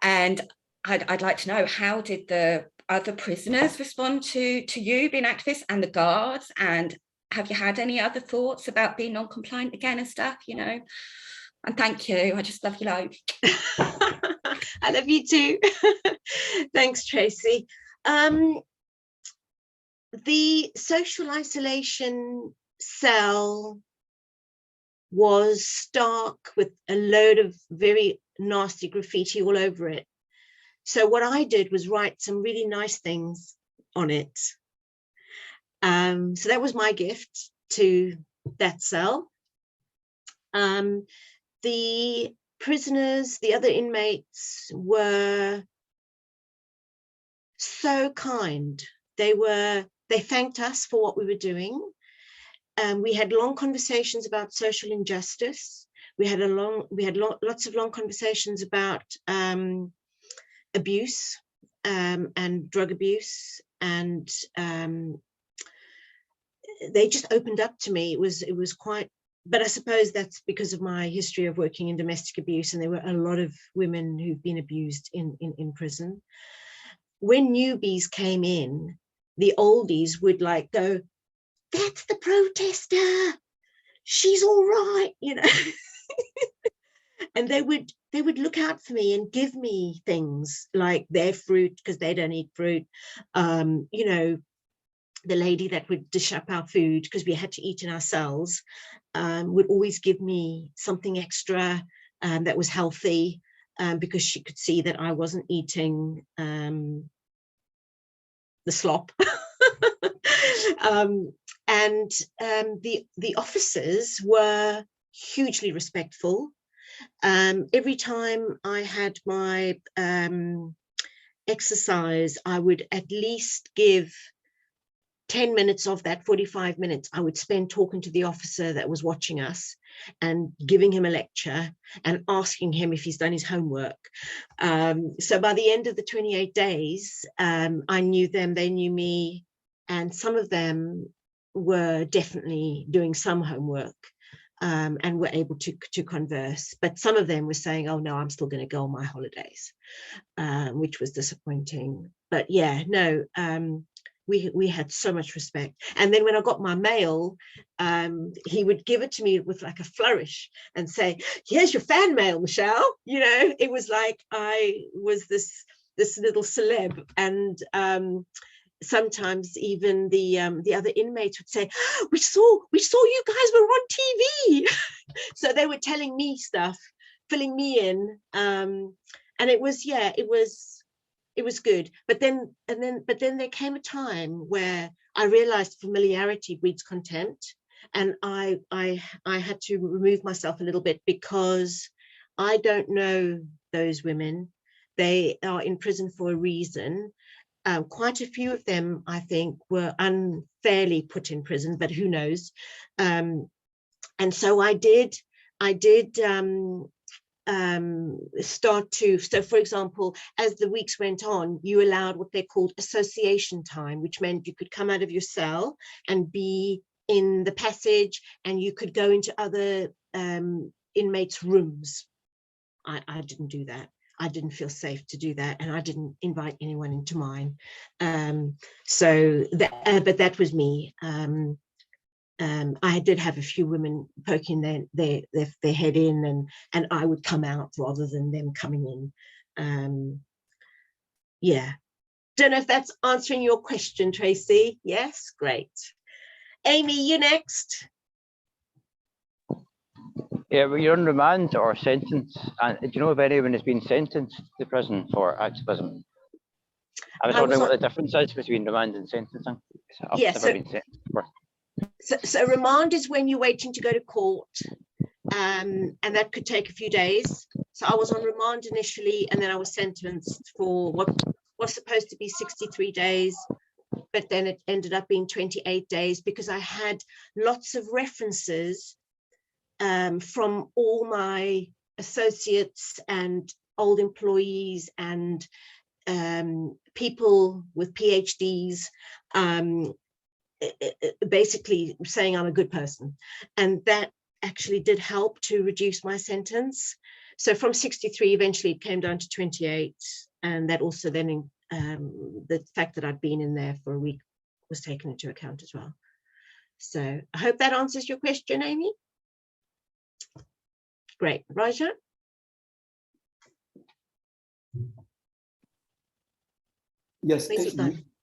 And I'd like to know, how did the other prisoners respond to you being activists and the guards? And have you had any other thoughts about being non-compliant again and stuff, you know? And thank you. I just love you loads. I love you too. Thanks, Tracy. The social isolation cell was stark with a load of very nasty graffiti all over it. So what I did was write some really nice things on it. So that was my gift to that cell. The prisoners, the other inmates, were so kind. They thanked us for what we were doing. We had long conversations about social injustice. We had lots of long conversations about abuse and drug abuse, and they just opened up to me. It was quite. But I suppose that's because of my history of working in domestic abuse, and there were a lot of women who've been abused in prison. When newbies came in, the oldies would like go, that's the protester, she's all right, you know. And they would look out for me and give me things like their fruit, because they don't eat fruit, you know. The lady that would dish up our food, because we had to eat in our cells, would always give me something extra that was healthy, because she could see that I wasn't eating the slop. The officers were hugely respectful. Every time I had my exercise, I would at least give 10 minutes of that 45 minutes I would spend talking to the officer that was watching us and giving him a lecture and asking him if he's done his homework. So by the end of the 28 days, I knew them, they knew me, and some of them were definitely doing some homework and were able to converse. But some of them were saying, oh no, I'm still going to go on my holidays, which was disappointing. But yeah, no, we had so much respect. And then when I got my mail, he would give it to me with like a flourish and say, here's your fan mail, Michelle. You know, it was like I was this little celeb. And sometimes even the other inmates would say, we saw you guys were on TV. So they were telling me stuff, filling me in. And it was good. But then there came a time where I realized familiarity breeds contempt. And I had to remove myself a little bit, because I don't know those women. They are in prison for a reason. Quite a few of them, I think, were unfairly put in prison, but who knows? And so I did start to, so for example, as the weeks went on, you allowed what they called association time, which meant you could come out of your cell and be in the passage, and you could go into other inmates' rooms. I didn't do that. I didn't feel safe to do that, and I didn't invite anyone into mine. So but that was me. I did have a few women poking their head in, and I would come out rather than them coming in. Yeah, don't know if that's answering your question, Tracy. Yes, great. Amy, you next. Yeah, well, you're on remand or sentence, and do you know if anyone has been sentenced to prison for activism? I was wondering what the difference is between remand and sentencing. Yes. So remand is when you're waiting to go to court, and that could take a few days. So I was on remand initially, and then I was sentenced for what was supposed to be 63 days, but then it ended up being 28 days, because I had lots of references from all my associates and old employees and people with PhDs, basically saying I'm a good person. And that actually did help to reduce my sentence. So from 63, eventually it came down to 28. And that also then, the fact that I'd been in there for a week was taken into account as well. So I hope that answers your question, Amy. Great. Raja? Yes,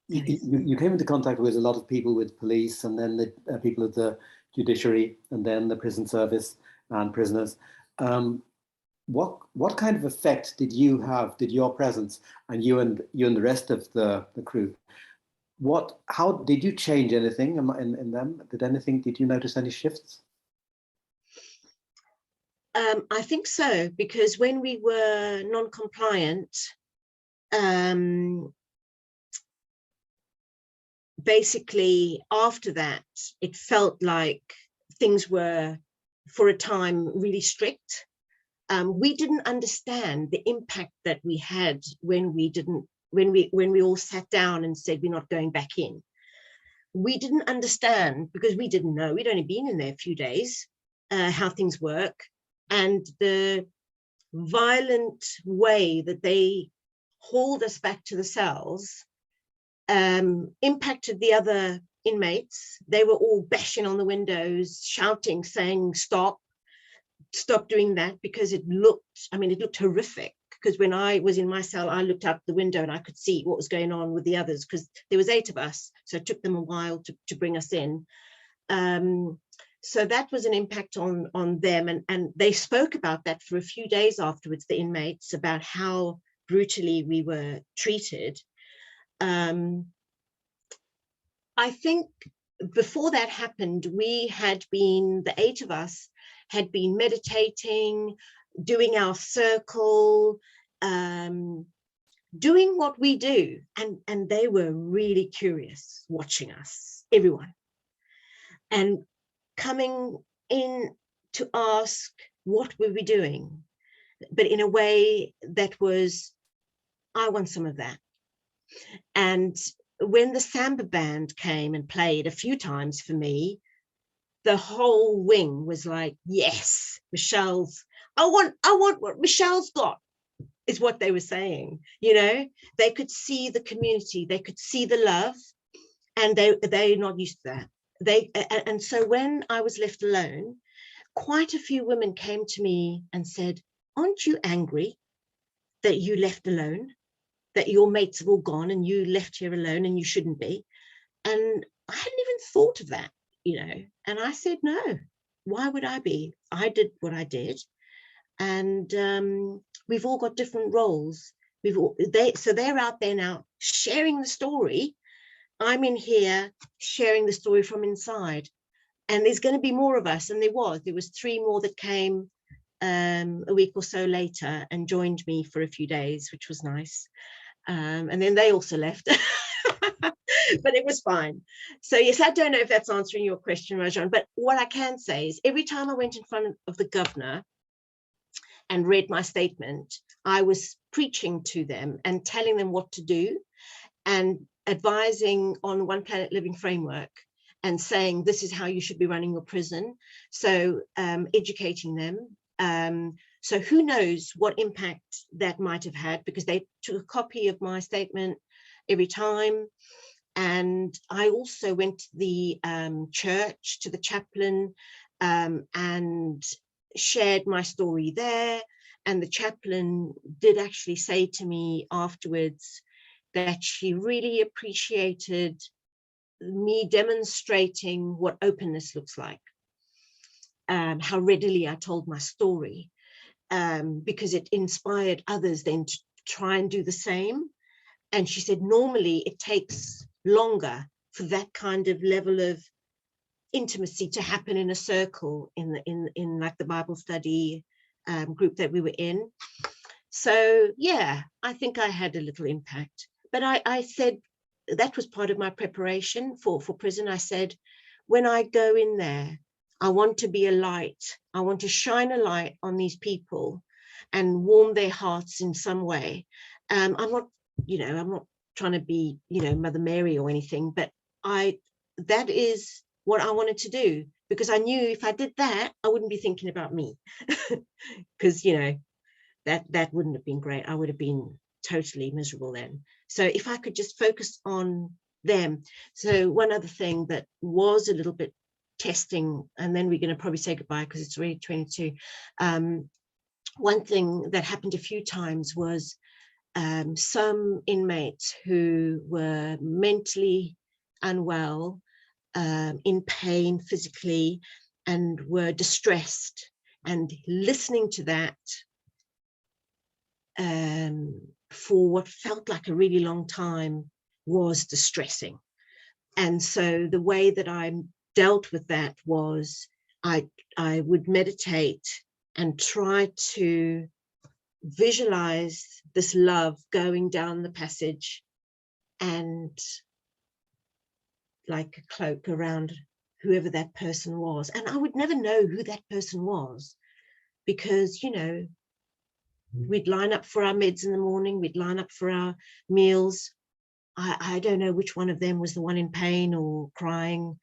you came into contact with a lot of people with police, and then the people of the judiciary, and then the prison service and prisoners. What kind of effect did you have? Did your presence and you and the rest of the crew? How did you change anything in them? Did you notice any shifts? I think so, because when we were non-compliant, basically after that, it felt like things were, for a time, really strict. We didn't understand the impact that we had when we all sat down and said we're not going back in. We didn't understand, because we didn't know. We'd only been in there a few days, how things work. And the violent way that they hauled us back to the cells impacted the other inmates. They were all bashing on the windows, shouting, saying, stop doing that, because it looked horrific. Because when I was in my cell, I looked out the window and I could see what was going on with the others, because there was 8 of us. So it took them a while to bring us in. So that was an impact on them. And they spoke about that for a few days afterwards, the inmates, about how brutally we were treated. I think before that happened, the 8 of us had been meditating, doing our circle, doing what we do. And they were really curious, watching us, everyone. And coming in to ask what were we doing, but in a way that was, I want some of that. And when the samba band came and played a few times for me, the whole wing was like, yes, I want what Michelle's got, is what they were saying. You know, they could see the community, they could see the love. and they're not used to that. And so when I was left alone, quite a few women came to me and said, aren't you angry that you left alone, that your mates have all gone and you left here alone and you shouldn't be? And I hadn't even thought of that, you know. And I said, no, why would I be? I did what I did. And we've all got different roles. So they're out there now sharing the story. I'm in here sharing the story from inside. And there's going to be more of us. And there was 3 more that came a week or so later and joined me for a few days, which was nice. And then they also left. But it was fine. So yes, I don't know if that's answering your question, Rajan, but what I can say is every time I went in front of the governor and read my statement, I was preaching to them and telling them what to do and advising on One Planet Living framework and saying this is how you should be running your prison. So educating them. So who knows what impact that might have had, because they took a copy of my statement every time. And I also went to the church, to the chaplain, and shared my story there. And the chaplain did actually say to me afterwards that she really appreciated me demonstrating what openness looks like, how readily I told my story, because it inspired others then to try and do the same. And she said, normally it takes longer for that kind of level of intimacy to happen in a circle in like the Bible study group that we were in. So yeah, I think I had a little impact. But I said that was part of my preparation for prison. I said, when I go in there, I want to be a light. I want to shine a light on these people and warm their hearts in some way. I'm not trying to be, Mother Mary or anything, but that is what I wanted to do, because I knew if I did that, I wouldn't be thinking about me, because, that wouldn't have been great. I would have been totally miserable then. So if I could just focus on them. So one other thing that was a little bit testing, and then we're going to probably say goodbye because it's already 22. One thing that happened a few times was some inmates who were mentally unwell, in pain physically, and were distressed, and listening to that for what felt like a really long time was distressing. And so the way that I dealt with that was I would meditate and try to visualize this love going down the passage and like a cloak around whoever that person was. And I would never know who that person was, because, we'd line up for our meds in the morning, we'd line up for our meals. I don't know which one of them was the one in pain or crying.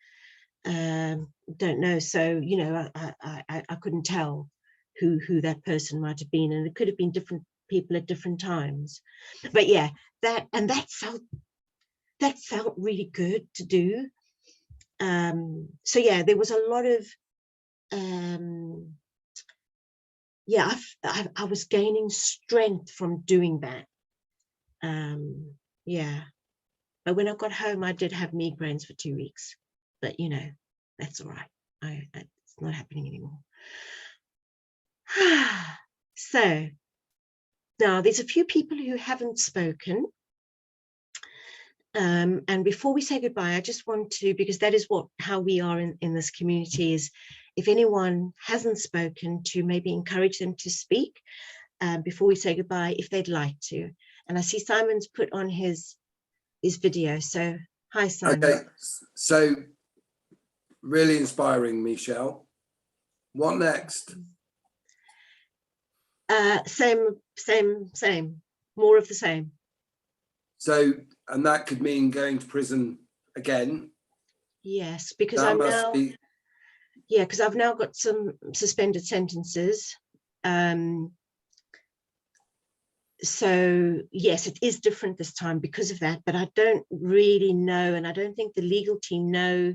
Don't know. So, I couldn't tell who that person might have been, and it could have been different people at different times. But yeah, that felt really good to do. So yeah, there was a lot of I was gaining strength from doing that. Yeah, but when I got home, I did have migraines for 2 weeks, but that's all right. It's not happening anymore. So now there's a few people who haven't spoken. And before we say goodbye, I just want to, because that is how we are in this community, is if anyone hasn't spoken, to maybe encourage them to speak before we say goodbye, if they'd like to. And I see Simon's put on his video. So hi, Simon. Okay, so really inspiring, Michelle. What next? Same. More of the same. So, and that could mean going to prison again? Yes, because that because I've now got some suspended sentences. So yes, it is different this time because of that, but I don't really know, and I don't think the legal team know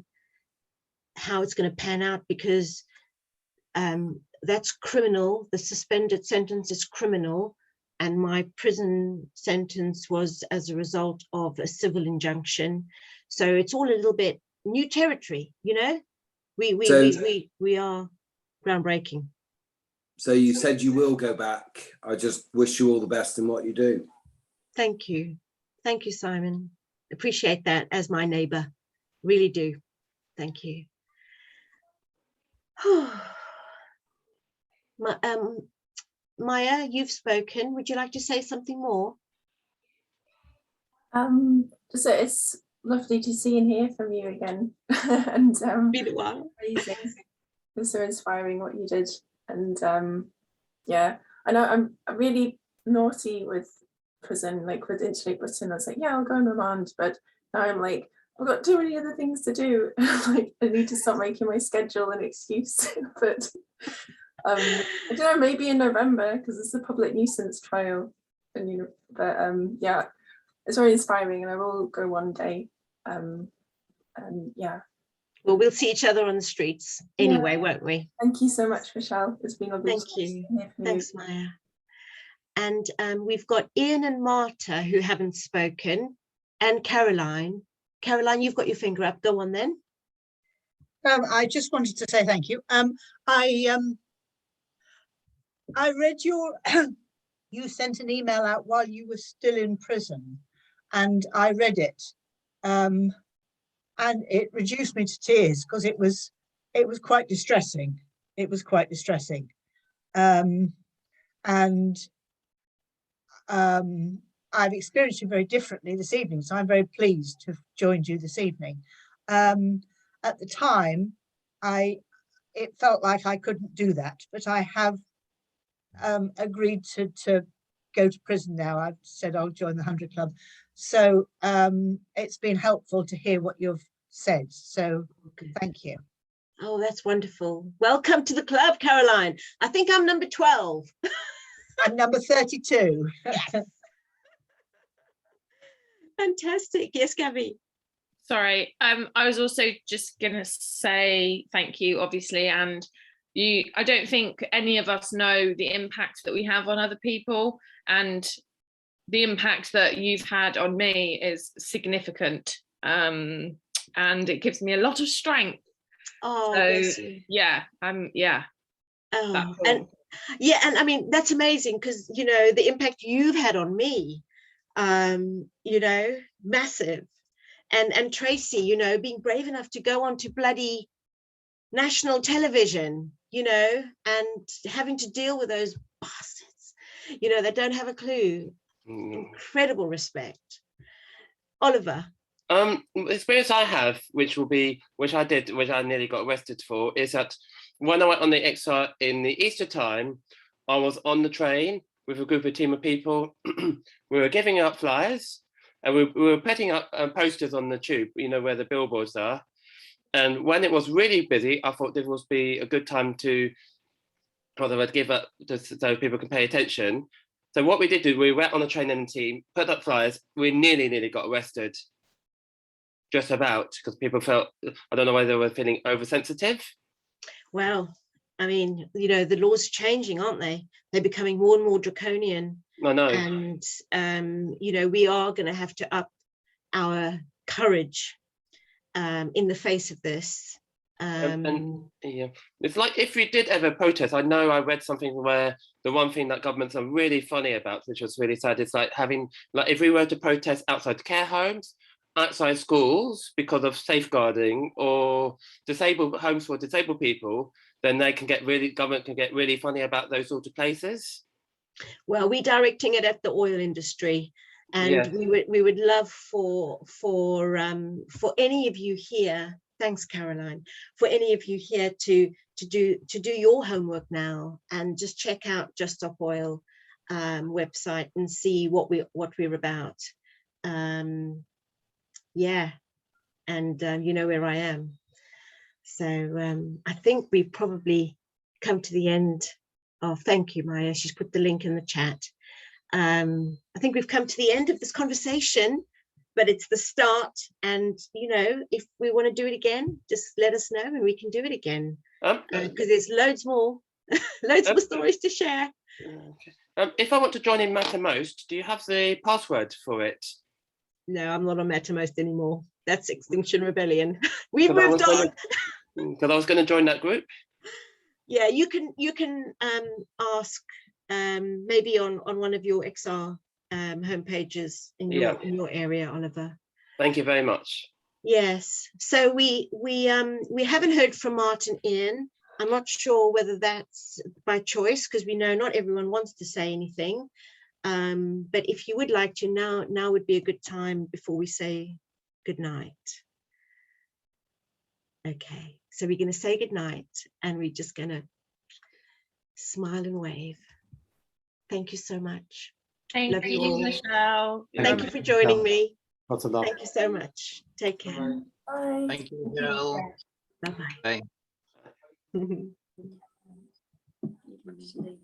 how it's going to pan out, because that's criminal. The suspended sentence is criminal, and my prison sentence was as a result of a civil injunction. So it's all a little bit new territory, you know. We are groundbreaking. So you said you will go back. I just wish you all the best in what you do. Thank you, Simon. Appreciate that as my neighbour, really do. Thank you. Maya, you've spoken. Would you like to say something more? So it's lovely to see and hear from you again. And been a while. Amazing. It's so inspiring what you did. And yeah, I know I'm really naughty with prison, like with Interstate Britain. I was like, yeah, I'll go on remand, but now I'm like, I've got too many other things to do. Like, I need to start making my schedule an excuse. But I don't know, maybe in November, because it's a public nuisance trial. And you know, but yeah, it's very inspiring, and I will go one day. And yeah. Well, we'll see each other on the streets anyway, won't we? Thank you so much, Michelle. It's been lovely. Thank you. Thanks, Maya. And we've got Ian and Marta who haven't spoken, and Caroline. Caroline, you've got your finger up. Go on then. I just wanted to say thank you. I read your, you sent an email out while you were still in prison, and I read it. And it reduced me to tears, because it was quite distressing. It was quite distressing. I've experienced you very differently this evening, so I'm very pleased to have joined you this evening. At the time, it felt like I couldn't do that, but I have agreed to go to prison now. I've said I'll join the 100 Club. So it's been helpful to hear what you've said. So thank you. Oh, that's wonderful. Welcome to the club, Caroline. I think I'm number 12. I'm number 32. Yes. Fantastic. Yes, Gabby. Sorry, I was also just gonna say thank you, obviously, and I don't think any of us know the impact that we have on other people, and the impact that you've had on me is significant, and it gives me a lot of strength. Oh, so bless you. Yeah, yeah. Oh, and yeah, and I mean, that's amazing, because you know the impact you've had on me, you know, massive. And Tracy, you know, being brave enough to go on to bloody national television, you know, and having to deal with those bastards, you know, that don't have a clue. Incredible respect. Oliver. The experience I have, which I nearly got arrested for, is that when I went on the exile in the Easter time, I was on the train with a team of people. We were giving out flyers, and we were putting up posters on the tube, you know, where the billboards are. And when it was really busy, I thought this would be a good time to give up so people can pay attention. So what we did is we went on a train and team, put up flyers. We nearly got arrested. Just about, because people felt, I don't know whether they were feeling oversensitive. Well, I mean, you know, the laws are changing, aren't they? They're becoming more and more draconian. I know. And, you know, we are going to have to up our courage in the face of this. And yeah, it's like if we did ever protest, I know I read something where the one thing that governments are really funny about, which was really sad, is like having, like if we were to protest outside care homes, outside schools because of safeguarding, or disabled homes for disabled people, then government can get really funny about those sort of places. Well, we're directing it at the oil industry, and yes, we would love for any of you here. Thanks, Caroline. For any of you here to do your homework now and just check out Just Stop Oil website and see what we're about. Yeah, and you know where I am. So I think we've probably come to the end of. Thank you, Maya. She's put the link in the chat. I think we've come to the end of this conversation, but it's the start. And, you know, if we want to do it again, just let us know and we can do it again. Because there's loads more, loads more stories to share. If I want to join in Mattermost, do you have the password for it? No, I'm not on Mattermost anymore. That's Extinction Rebellion. We've moved on. Because I was going to join that group. Yeah, you can ask maybe on one of your XR homepages in your area, Oliver. Thank you very much. Yes. So we haven't heard from Martin Ian. I'm not sure whether that's by choice, because we know not everyone wants to say anything. But if you would like to, now would be a good time before we say good night. Okay, so we're going to say good night and we're just going to smile and wave. Thank you so much. Thank you, Michelle. Thank you for joining me. Lots of love. Thank you so much. Take care. Bye. Thank you, Michelle. Bye-bye. Bye.